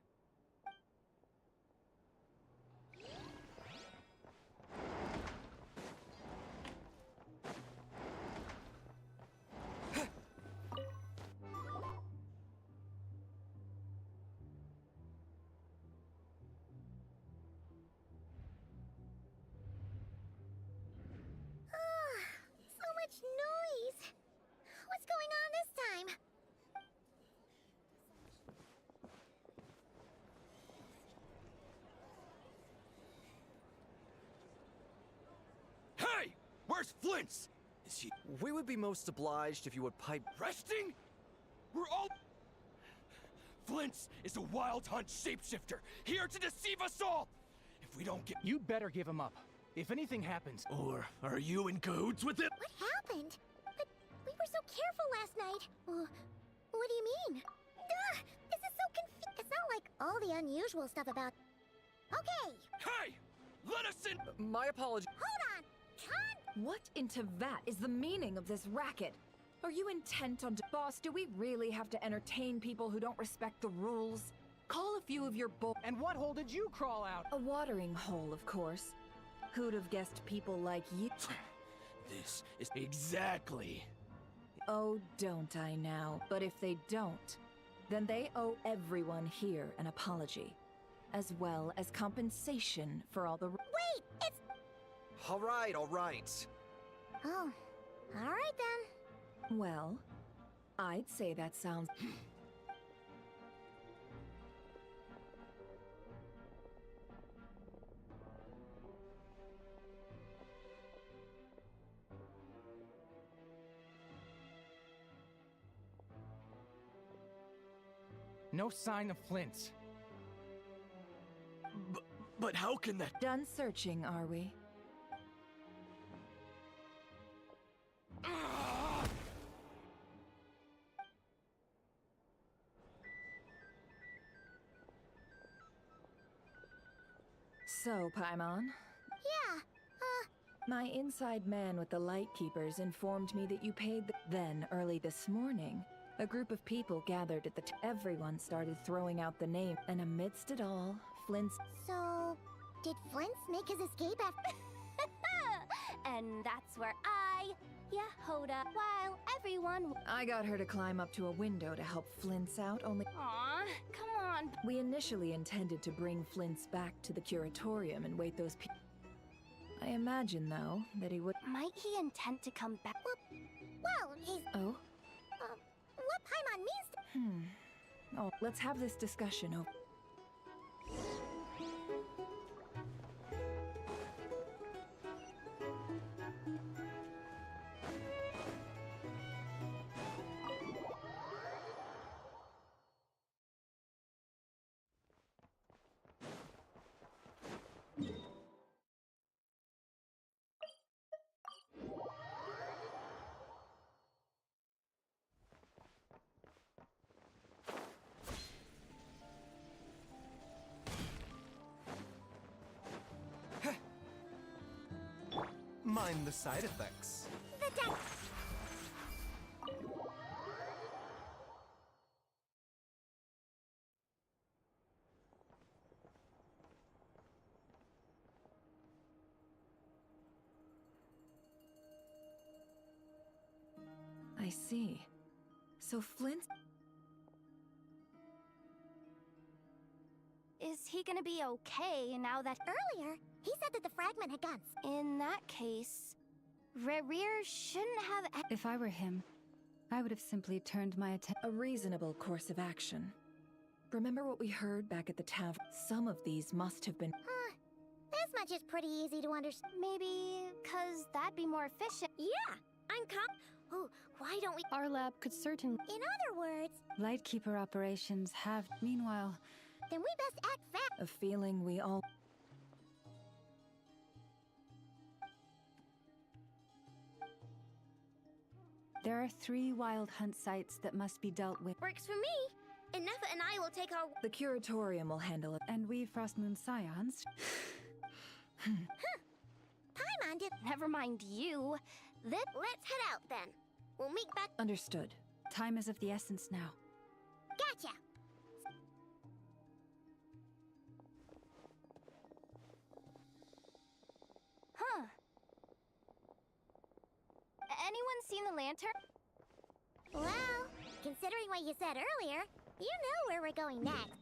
C: noise. What's going on this time?
I: Hey! Where's Flint's? Is he... We would be most obliged if you would pipe... Resting? We're all... Flint's is a wild hunt shapeshifter, here to deceive us all! If we don't get...
U: You'd better give him up. If anything happens...
T: Or are you in cahoots with it?
C: What happened? But we were so careful last night. What do you mean? Duh! This is so It's not like all the unusual stuff about... Okay!
I: Hey! Let us in! My apologies.
C: Hold on!
H: What in Tevat is the meaning of this racket? Are you intent on... Boss, do we really have to entertain people who don't respect the rules? Call a few of your
U: And what hole did you crawl out?
H: A watering hole, of course. Who'd have guessed people like you...
T: This is exactly...
H: Oh, don't I now? But if they don't, then they owe everyone here an apology, as well as compensation for all the...
C: Wait! It's...
I: All right, all right.
C: Oh, all right then.
H: Well, I'd say that sounds...
U: No sign of Flint.
T: But how can that...
H: Done searching, are we? So, Paimon?
C: Yeah,
H: My inside man with the Lightkeepers informed me that you paid Then, early this morning, a group of people gathered at the everyone started throwing out the name, and amidst it all, Flint's...
C: So, did Flint's make his escape after...
V: And that's where Yehoda, while everyone...
H: I got her to climb up to a window to help Flint's out, only...
V: Aw, come on.
H: We initially intended to bring Flint's back to the curatorium and wait those people... I imagine, though, that he would...
V: Might he intend to come back?
C: Well, he's...
H: Oh?
C: What Paimon means to...
H: Oh, let's have this discussion over...
R: mind the side effects.
C: The deck.
H: I see. So Flint...
V: Is he gonna be okay now that...
C: Earlier, he said that the fragment had guns.
V: In that case, Rerir shouldn't have...
M: If I were him, I would have simply turned my attention...
H: A reasonable course of action. Remember what we heard back at the tavern? Some of these must have been...
C: This much is pretty easy to understand.
V: Maybe, cause that'd be more efficient.
C: Yeah, I'm Oh, why don't we...
D: Our lab could certainly...
C: In other words...
M: Lightkeeper operations have... Meanwhile...
C: Then we best act fast.
H: A feeling we all...
M: There are 3 wild hunt sites that must be dealt with.
C: Works for me. Nefa and I will take our...
H: The curatorium will handle it.
M: And we Frostmoon Scions...
C: Paimon did...
V: Never mind you.
C: Let's head out then. We'll meet back...
H: Understood.
M: Time is of the essence now.
C: Gotcha.
V: Huh. Anyone seen the lantern?
C: Well, considering what you said earlier, you know where we're going next.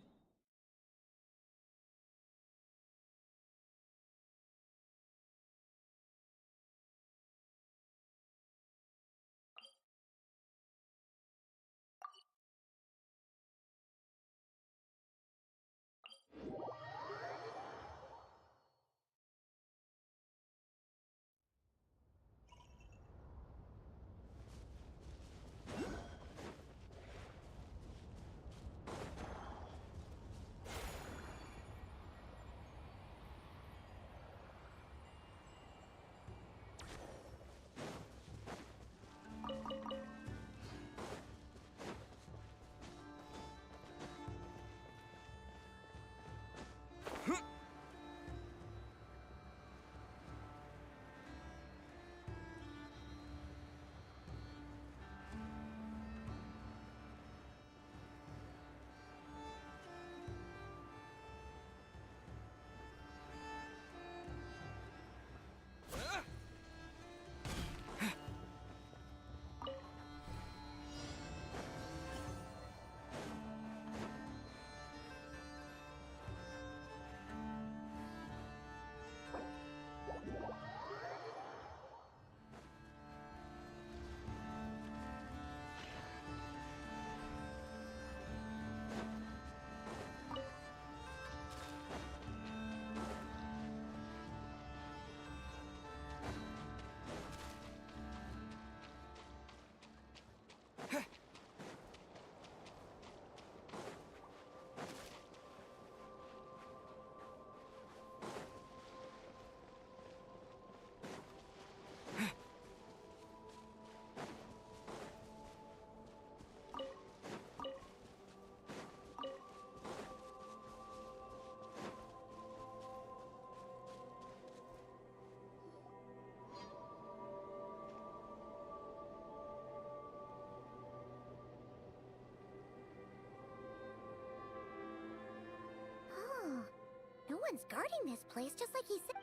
C: No one's guarding this place, just like he said.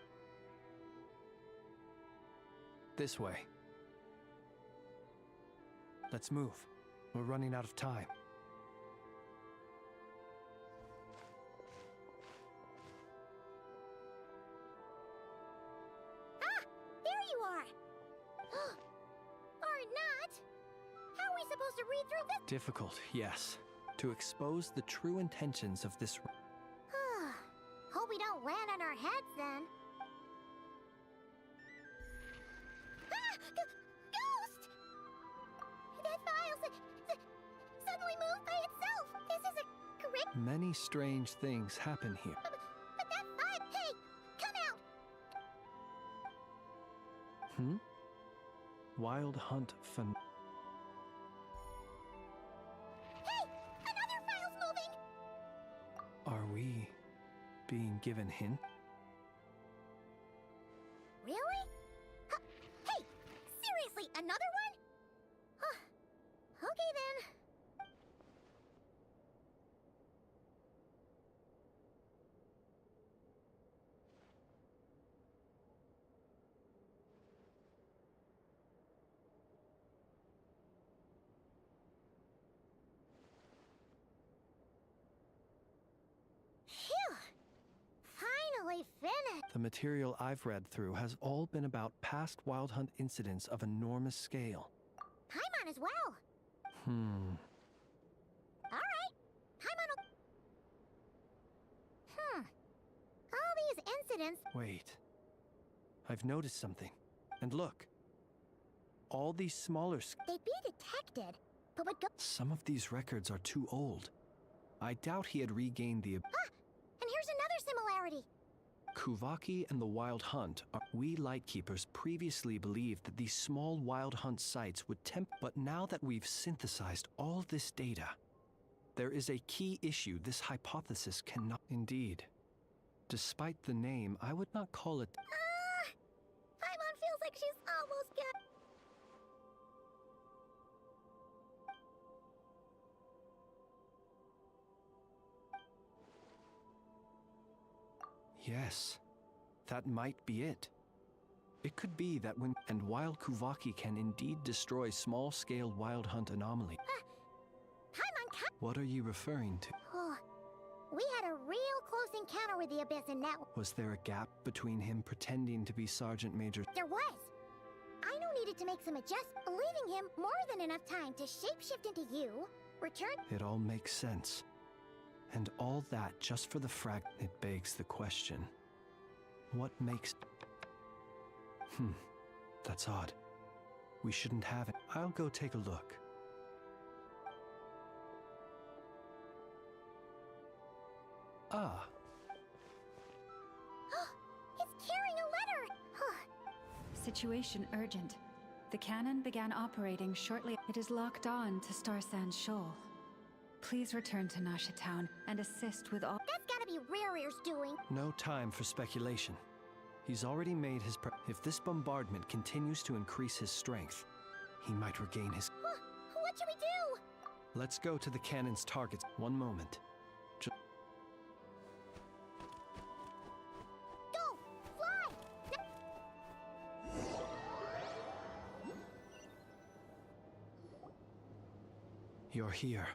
F: This way. Let's move. We're running out of time.
C: Ah! There you are! Or not! How are we supposed to read through this?
F: Difficult, yes. To expose the true intentions of this...
C: Hope we don't land on our heads then. Ah! Ghost! That file suddenly moved by itself. This is a correct...
F: Many strange things happen here.
C: But that file... Hey! Come out!
F: Wild Hunt Phen...
C: Hey! Another file's moving!
F: Are we... being given hint?
C: Really? another one? Huh. Okay then. Phew. Finally finished.
F: The material I've read through has all been about past Wild Hunt incidents of enormous scale.
C: Paimon as well. Alright. Paimon will... All these incidents...
F: Wait. I've noticed something. And look. All these smaller...
C: They'd be detected, but would go...
F: Some of these records are too old. I doubt he had regained the...
C: And here's another similarity.
F: Kuvaki and the Wild Hunt are... We Lightkeepers previously believed that these small Wild Hunt sites would tempt... But now that we've synthesized all this data, there is a key issue this hypothesis cannot... Indeed. Despite the name, I would not call it...
C: Paimon feels like she's almost got...
F: Yes, that might be it. It could be that when... And while Kuvaki can indeed destroy small-scale Wild Hunt anomaly...
C: Paimon can't...
F: What are you referring to?
C: We had a real close encounter with the Abyss and now...
F: Was there a gap between him pretending to be Sergeant Major...
C: There was. Aino needed to make some adjustments, leaving him more than enough time to shapeshift into you, return...
F: It all makes sense. And all that just for the frag... It begs the question. What makes... That's odd. We shouldn't have it. I'll go take a look. Ah.
C: It's carrying a letter!
M: Situation urgent. The cannon began operating shortly. It is locked on to Star Sand Shoal. Please return to Nasha Town and assist with all...
C: That's gotta be Rerear's doing.
F: No time for speculation. He's already made his... If this bombardment continues to increase his strength, he might regain his...
C: What should we do?
F: Let's go to the cannon's targets. One moment.
C: Go! Fly!
F: You're here.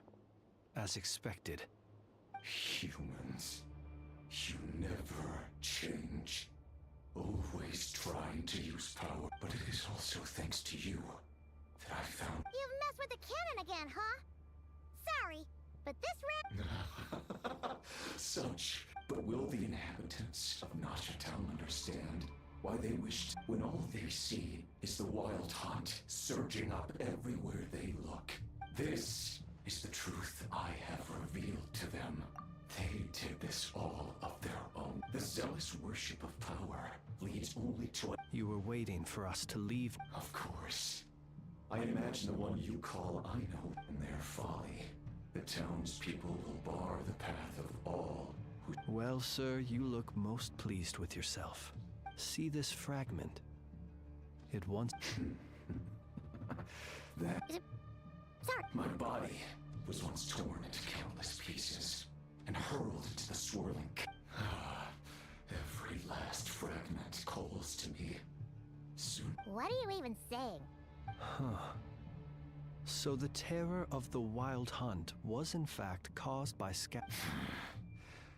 F: As expected.
S: Humans, you never change. Always trying to use power, but it is also thanks to you that I found...
C: You've messed with the cannon again, huh? Sorry, but this
S: Such, but will the inhabitants of Nasha Town understand why they wished when all they see is the Wild Hunt surging up everywhere they look? This is the truth I have revealed to them. They did this all of their own. The zealous worship of power leads only to...
F: You were waiting for us to leave.
S: Of course. I imagine the one you call Aino in their folly. The townspeople will bar the path of all who...
F: Well, sir, you look most pleased with yourself. See this fragment? It once...
C: Sorry.
S: My body was once torn into countless pieces and hurled into the swirling... Every last fragment calls to me. Soon...
C: What are you even saying?
F: So the terror of the Wild Hunt was in fact caused by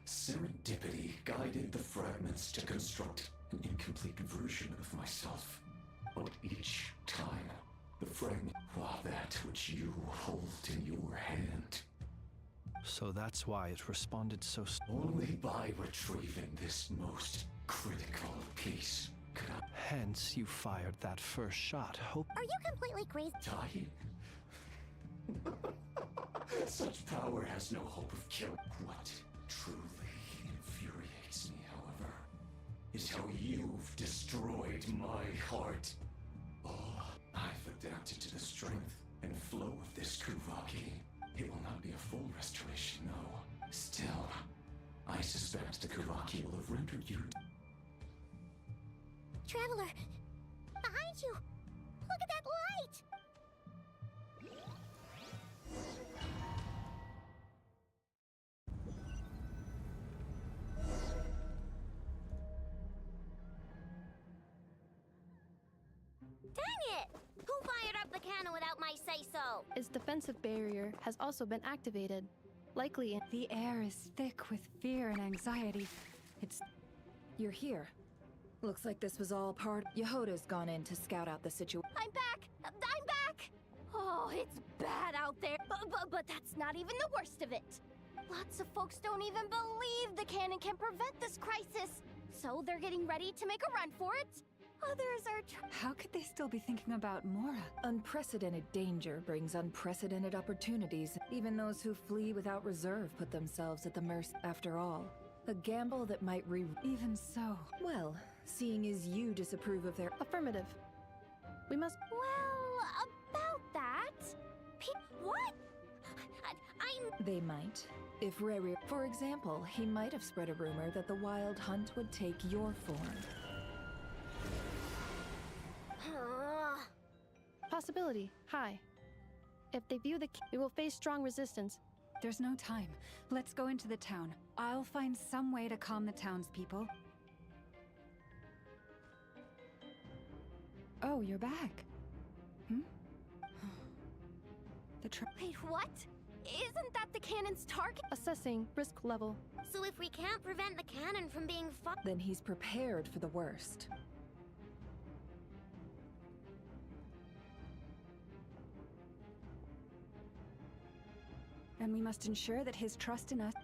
S: Serendipity guided the fragments to construct an incomplete version of myself. But each time, the fragment was that which you hold in your hand.
F: So that's why it responded so...
S: Only by retrieving this most critical piece could I...
F: Hence, you fired that first shot,
C: Are you completely crazy?
S: Dying? Such power has no hope of killing. What truly infuriates me, however, is how you've destroyed my heart. Oh, I've adapted to the strength and flow of this Kuvaki. It will not be a full restoration, no. Still, I suspect the Kuvaki will have rendered you...
C: Traveler! Behind you! Look at that light! Dang it! Who fired up the cannon without my say-so?
D: Its defensive barrier has also been activated. Likely in
M: The air is thick with fear and anxiety. It's...
H: You're here. Looks like this was all part. Yehoda's gone in to scout out the situation.
V: I'm back! I'm back! Oh, it's bad out there. But that's not even the worst of it. Lots of folks don't even believe the cannon can prevent this crisis. So they're getting ready to make a run for it. Others are
M: How could they still be thinking about Mora?
H: Unprecedented danger brings unprecedented opportunities. Even those who flee without reserve put themselves at the mercy. After all, a gamble that might
M: Even so.
H: Well, seeing as you disapprove of their...
D: affirmative. We must...
V: Well, about that... What? I'm...
H: They might. If Rary... For example, he might have spread a rumor that the Wild Hunt would take your form.
D: Possibility high. If they view we will face strong resistance.
M: There's no time. Let's go into the town. I'll find some way to calm the townspeople. Oh, you're back.
V: Wait, what? Isn't that the cannon's target?
D: Assessing risk level.
C: So if we can't prevent the cannon from being fired...
H: Then he's prepared for the worst.
M: And we must ensure that his trust in us...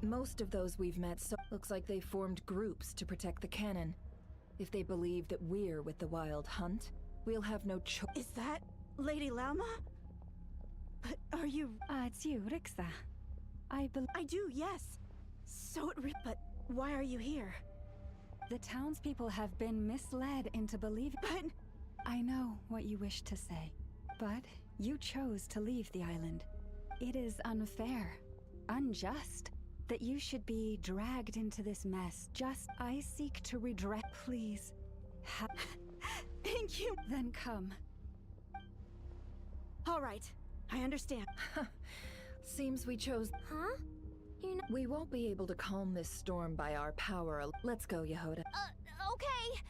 H: Most of those we've met looks like they formed groups to protect the cannon. If they believe that we're with the Wild Hunt, we'll have no choice.
O: Is that Lady Lama? But are you...
M: it's you, Rixa.
O: I do, yes. But why are you here?
M: The townspeople have been misled into believing...
O: But...
M: I know what you wish to say, but you chose to leave the island. It is unfair, unjust, that you should be dragged into this mess. I seek to redress. Please.
O: Thank you.
M: Then come.
O: All right, I understand.
H: Seems we chose...
C: Huh?
H: We won't be able to calm this storm by our power. Let's go, Yehoda.
V: Okay.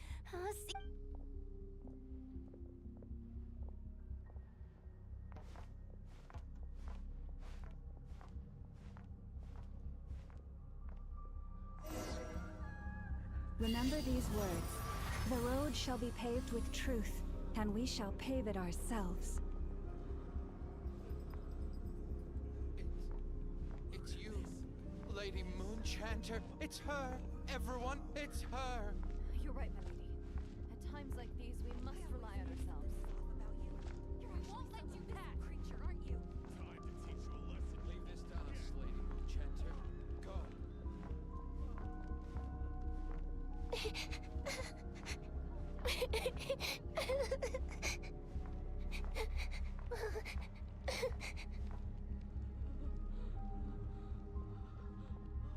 M: Remember these words. The road shall be paved with truth, and we shall pave it ourselves.
A: It's you, Lady Moonchanter. It's her. Everyone, it's her.
K: You're right, my lady. At times like these, we must rely on ourselves.
J: I won't let you pass, creature, aren't you?
A: Time to teach you a lesson. Leave this to us, Lady Moonchanter. Go.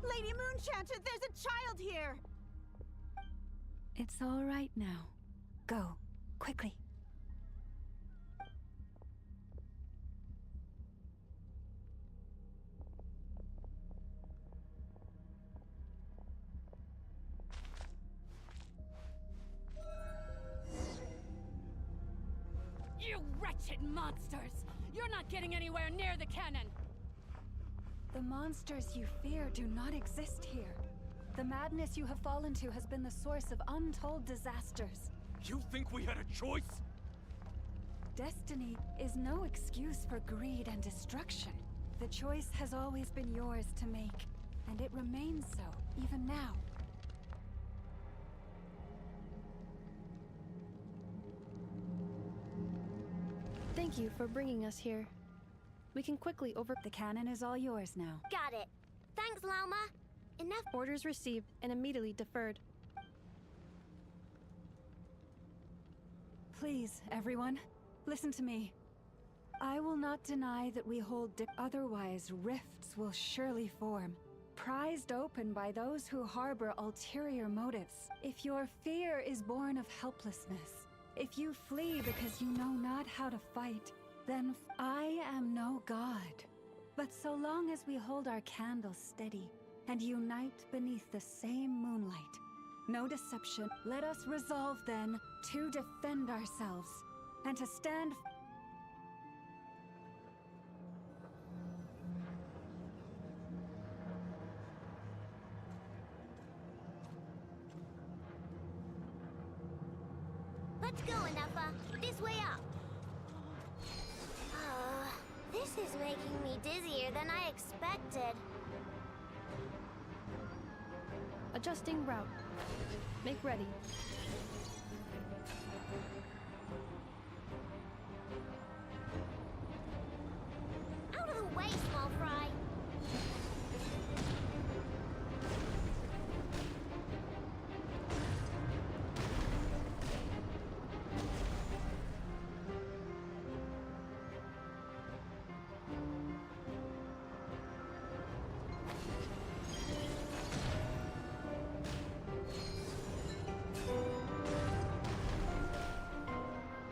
O: Lady Moonchanter, there's a child here!
M: It's all right now. Go, quickly.
L: You wretched monsters! You're not getting anywhere near the cannon!
M: The monsters you fear do not exist here. The madness you have fallen to has been the source of untold disasters.
A: You think we had a choice?
M: Destiny is no excuse for greed and destruction. The choice has always been yours to make, and it remains so, even now.
D: Thank you for bringing us here. We can quickly over.
M: The cannon is all yours now.
C: Got it. Thanks, Lauma. Enough.
D: Orders received and immediately deferred.
M: Please, everyone, listen to me. I will not deny that we hold otherwise rifts will surely form, prized open by those who harbor ulterior motives. If your fear is born of helplessness, if you flee because you know not how to fight, then I am no god. But so long as we hold our candles steady and unite beneath the same moonlight, no deception, let us resolve then to defend ourselves and to stand.
C: Let's go, Anafa. This way up. This is making me dizzier than I expected.
D: Adjusting route. Make ready.
C: Out of the way, small fry.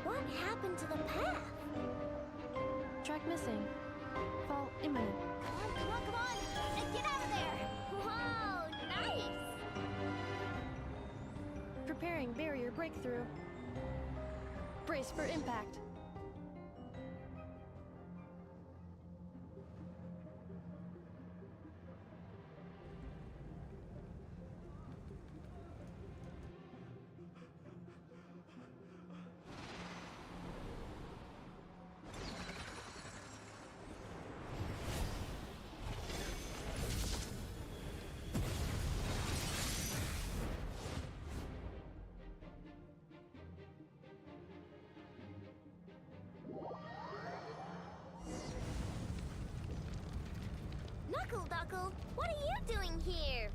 C: What happened to the path?
D: Track missing. Fall imminent.
C: Come on, come on! And get out of there! Whoa, nice!
D: Preparing barrier breakthrough. Brace for impact.
C: Duckle, what are you doing here?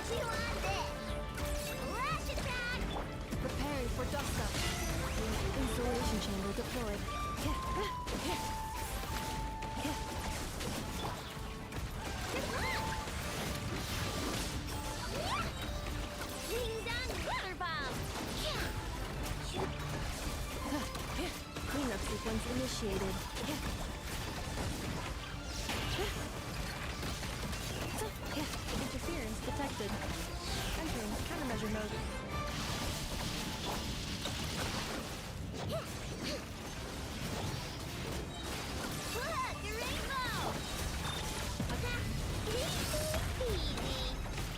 C: Chew on this! Rush attack!
D: Preparing for dust up. Installation chamber deployed.
C: Ding dong water bomb!
D: Cleanup sequence initiated. Interference detected. Entering countermeasure mode.
C: Look, a rainbow! Easy peasy.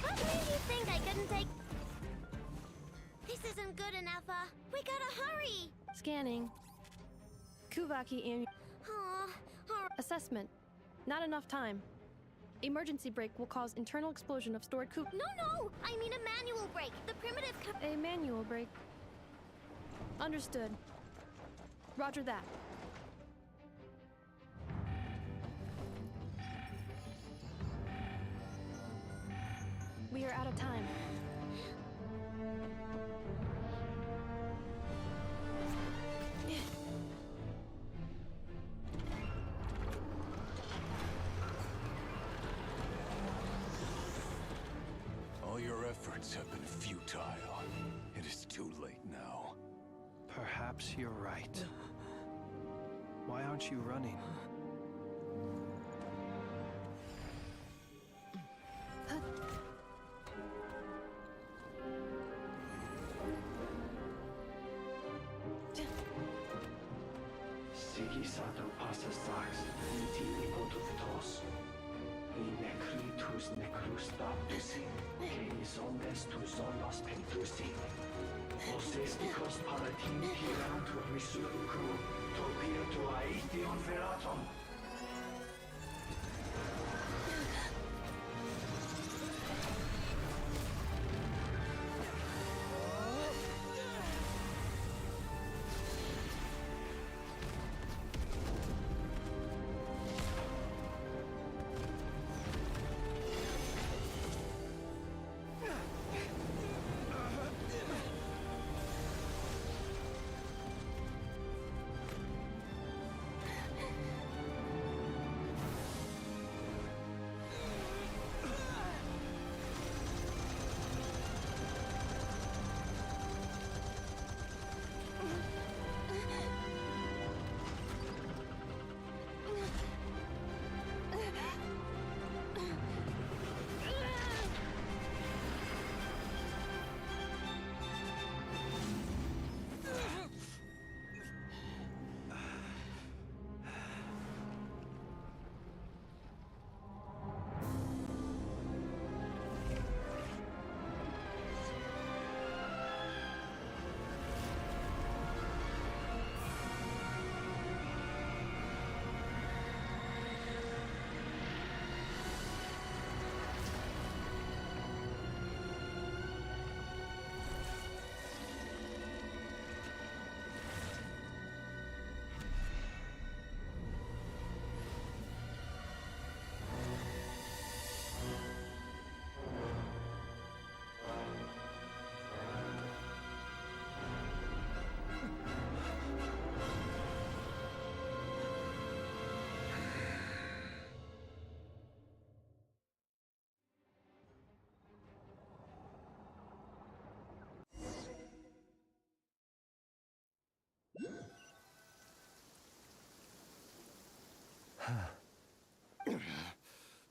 C: What made you think I couldn't take... This isn't good enough, we gotta hurry!
D: Scanning. Kuvaki in. Assessment. Not enough time. Emergency brake will cause internal explosion of stored coup.
C: No! I mean a manual brake. The primitive
D: A manual brake. Understood. Roger that. We are out of time.
S: All your efforts have been futile. It is too late now.
F: Perhaps you're right. Why aren't you running?
E: Sigisato passa sax, niti ipotuftos. Necritus necrus baptisi, que omnes tu zonos pentusi. Osesticos palatin pirantur resurcu, topirtu aetion veratum.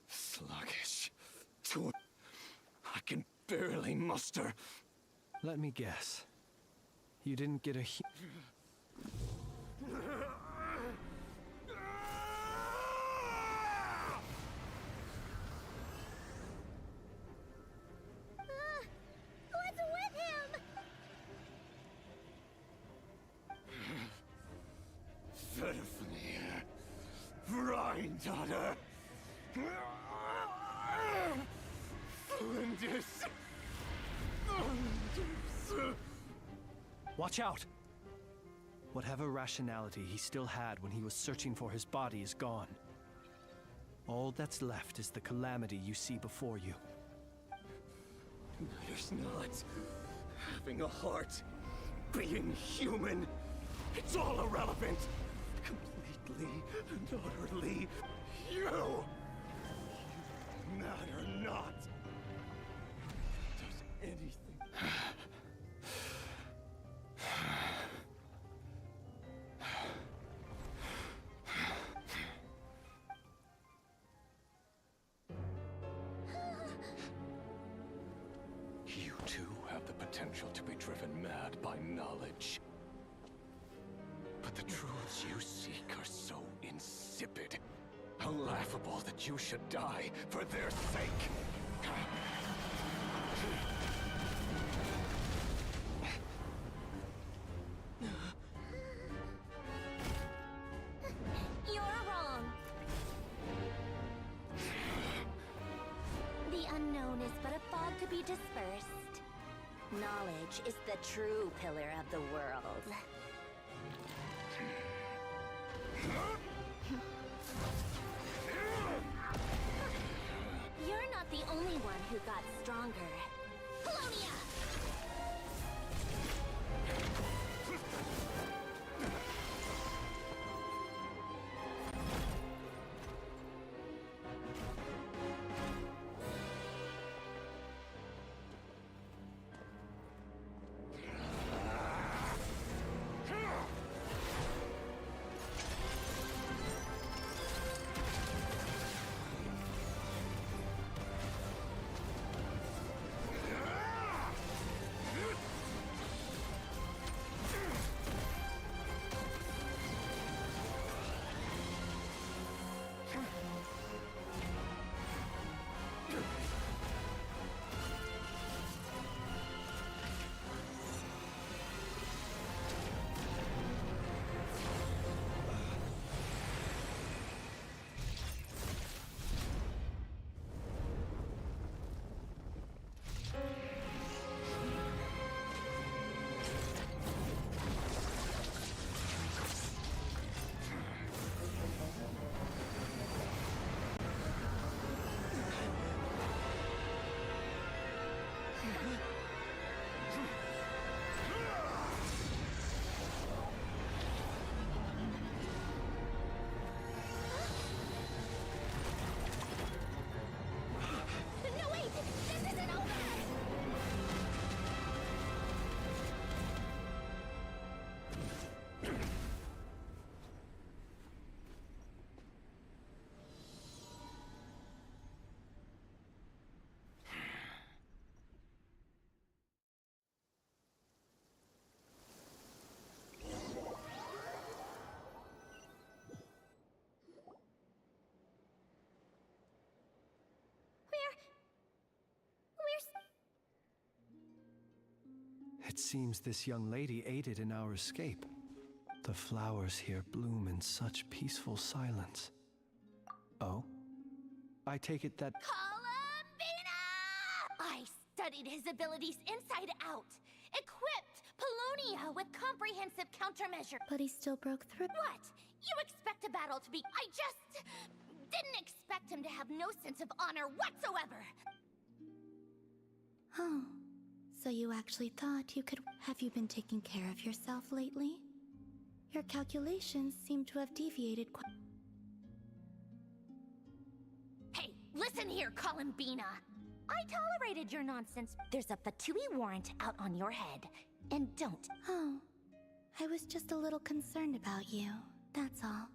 S: Sluggish. I can barely muster.
F: Let me guess. You didn't get a
C: What's with him?
S: Verfnir. Rheindotter. Flinders.
F: Watch out! Whatever rationality he still had when he was searching for his body is gone. All that's left is the calamity you see before you.
S: Matters not. Having a heart. Being human. It's all irrelevant. Completely and utterly. You matter not. Does anything. You too have the potential to be driven mad by knowledge. But the truths you seek are so insipid. How laughable that you should die for their sake.
C: You're wrong. The unknown is but a fog to be dispersed. Knowledge is the true pillar of the world. You're not the only one who got stronger. Polonia!
F: It seems this young lady aided in our escape. The flowers here bloom in such peaceful silence. Oh? I take it that...
C: I studied his abilities inside out. Equipped Polonia with comprehensive countermeasure. But he still broke through. What? You expect a battle to be... I just... didn't expect him to have no sense of honor whatsoever. Oh. So you actually thought you could... Have you been taking care of yourself lately? Your calculations seem to have deviated quite... Hey, listen here, Columbina. I tolerated your nonsense. There's a Fatui warrant out on your head. And don't... Oh. I was just a little concerned about you. That's all.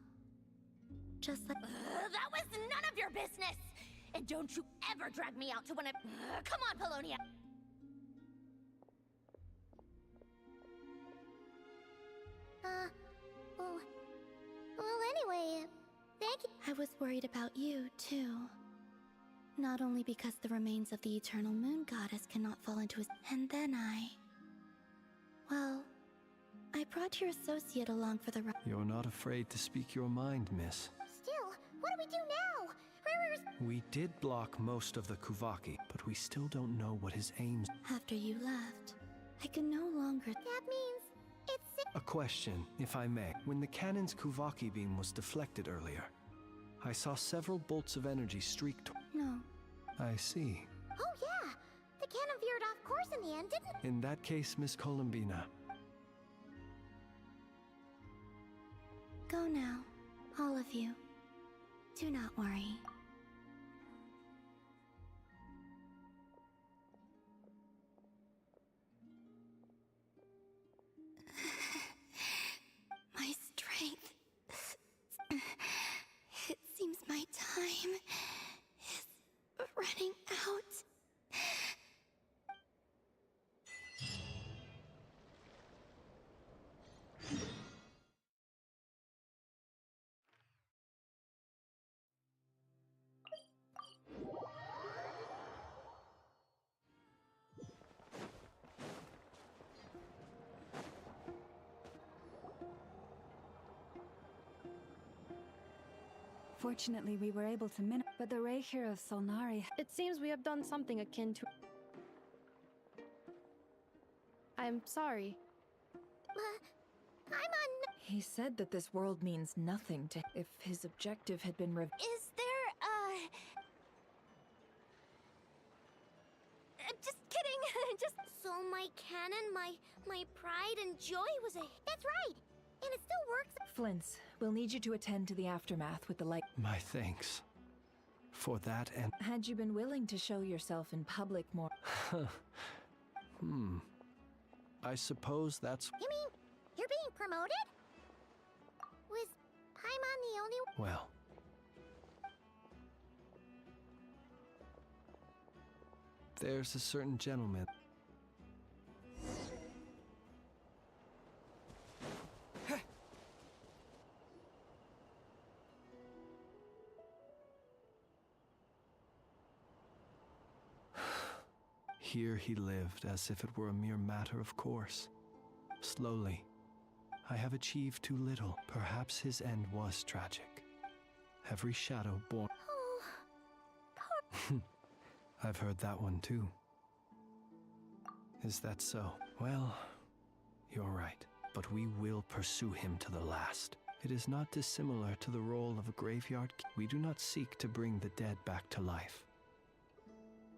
C: just like.
V: That was none of your business! And don't you ever drag me out to one of. Come on, Polonia!
C: Well, anyway, thank you. I was worried about you, too. Not only because the remains of the eternal moon goddess cannot fall into his. And then Well, I brought your associate along for the ride.
F: You're not afraid to speak your mind, miss.
C: Still, what do we do now?
F: We did block most of the Kuvaki, but we still don't know what his aims.
C: After you left, I can no longer. That means it's.
F: A question, if I may. When the cannon's Kuvaki beam was deflected earlier, I saw several bolts of energy streak.
C: No.
F: I see.
C: Oh yeah, the cannon veered off course in the end, didn't it?
F: In that case, Miss Columbina.
C: Go now, all of you. Do not worry. My strength. It seems my time is running out.
M: Fortunately, we were able to but the Reikir of Solnari.
D: It seems we have done something akin to. I'm sorry.
C: I'm on.
H: He said that this world means nothing to. If his objective had been
V: Is there, just kidding. Just.
C: So my cannon, my pride and joy was a. That's right! And it still works.
H: Flint's, we'll need you to attend to the aftermath with the light.
F: My thanks. For that and.
H: Had you been willing to show yourself in public more.
F: I suppose that's.
C: You mean you're being promoted? Was Paimon the only one?
F: Well. There's a certain gentleman. Here he lived as if it were a mere matter of course. Slowly, I have achieved too little. Perhaps his end was tragic. Every shadow born.
C: Oh, poor.
F: I've heard that one too. Is that so? Well, you're right. But we will pursue him to the last. It is not dissimilar to the role of a graveyard. We do not seek to bring the dead back to life.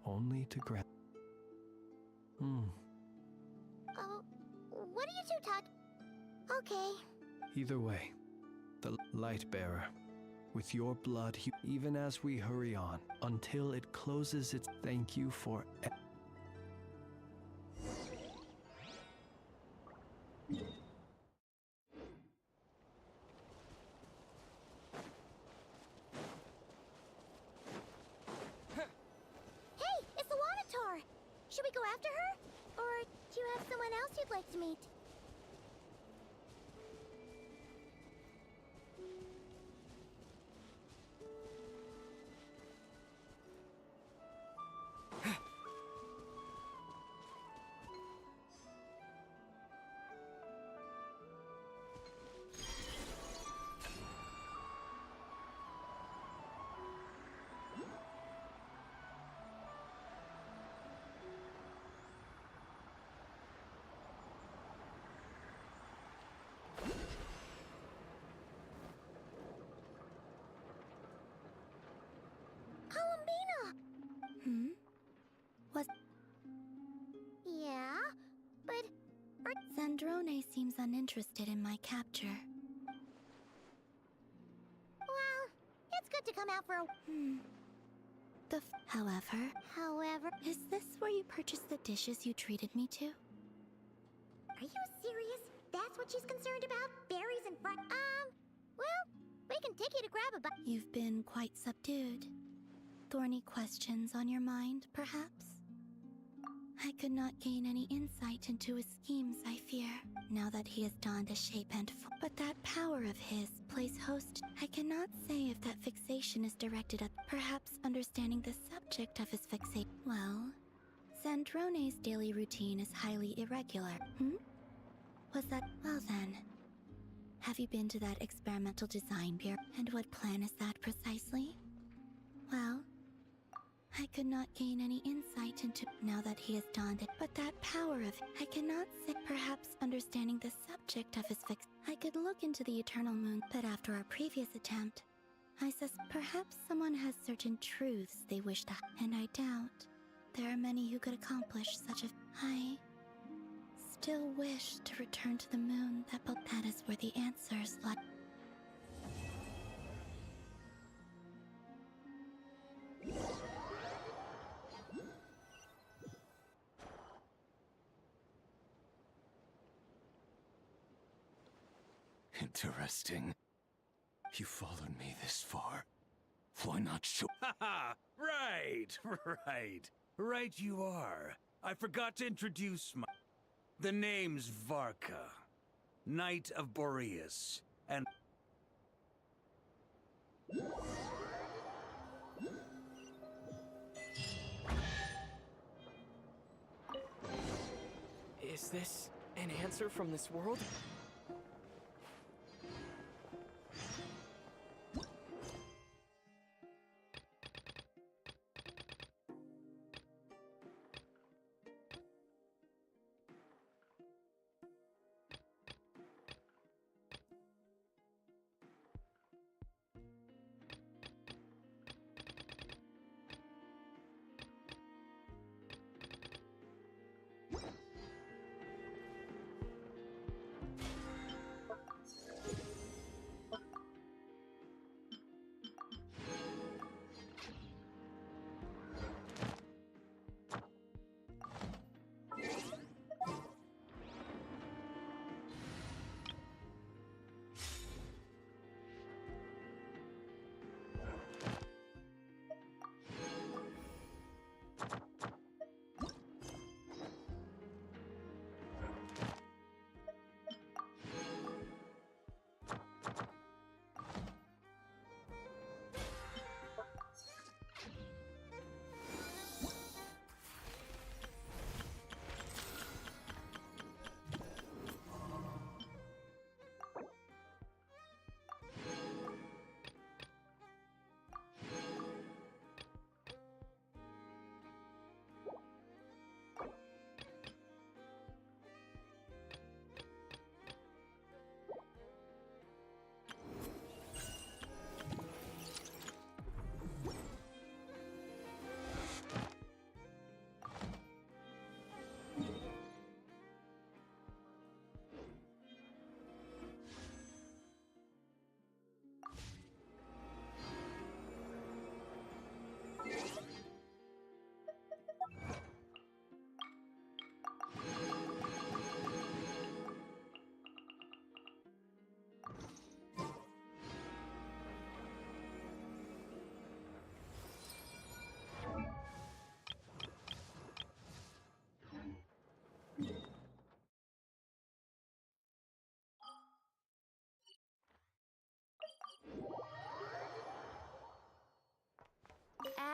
F: Only to grant.
C: What are you two talking? Okay.
F: Either way, the light bearer, with your blood, even as we hurry on, until it closes its. Thank you for.
C: Hey, it's the Wanator! Should we go after her? Or do you have someone else you'd like to meet? Yeah, but Sandrone seems uninterested in my capture. Well, it's good to come out for a. However, is this where you purchased the dishes you treated me to? Are you serious? That's what she's concerned about? Berries and fun. Well, we can take you to grab a bite. You've been quite subdued. Thorny questions on your mind, perhaps? I could not gain any insight into his schemes, I fear, now that he has donned a shape and form. But that power of his plays host. I cannot say if that fixation is directed at perhaps understanding the subject of his fixation. Well, Sandrone's daily routine is highly irregular. Was that... Well then, have you been to that experimental design bureau? And what plan is that precisely? Well, I could not gain any insight into now that he has donned it. But that power of I cannot say perhaps understanding the subject of his fix. I could look into the eternal moon, but after our previous attempt, I suspect perhaps someone has certain truths they wish to, and I doubt there are many who could accomplish such a. I still wish to return to the moon, but that is where the answers lie.
S: Interesting. You followed me this far. Why not show?
B: Haha! Right you are. I forgot to introduce my... The name's Varka, Knight of Boreas, and...
N: Is this an answer from this world?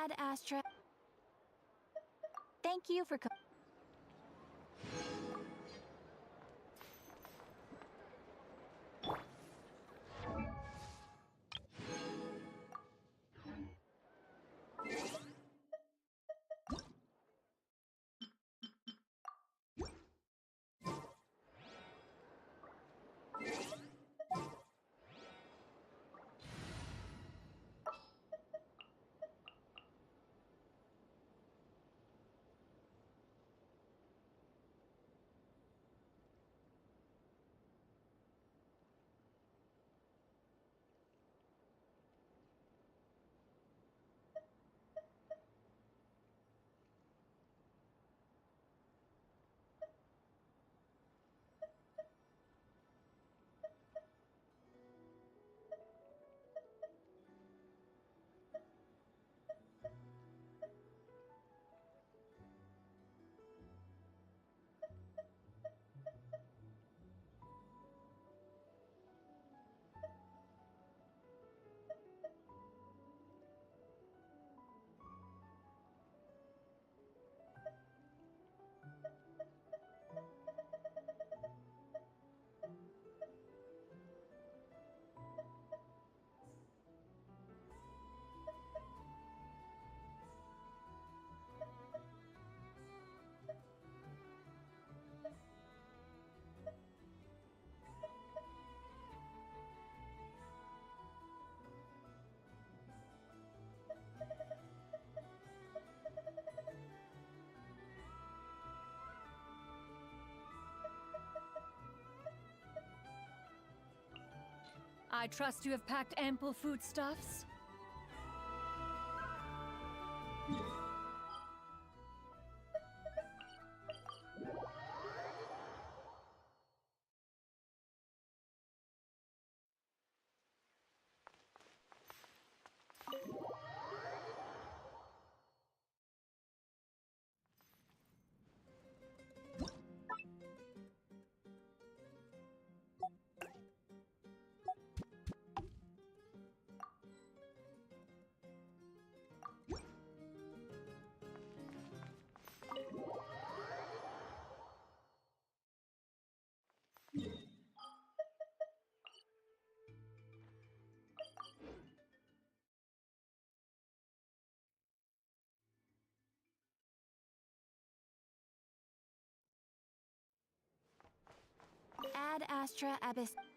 V: Ad Astra. Thank you for
K: I trust you have packed ample foodstuffs?
V: Ad Astra Abyss.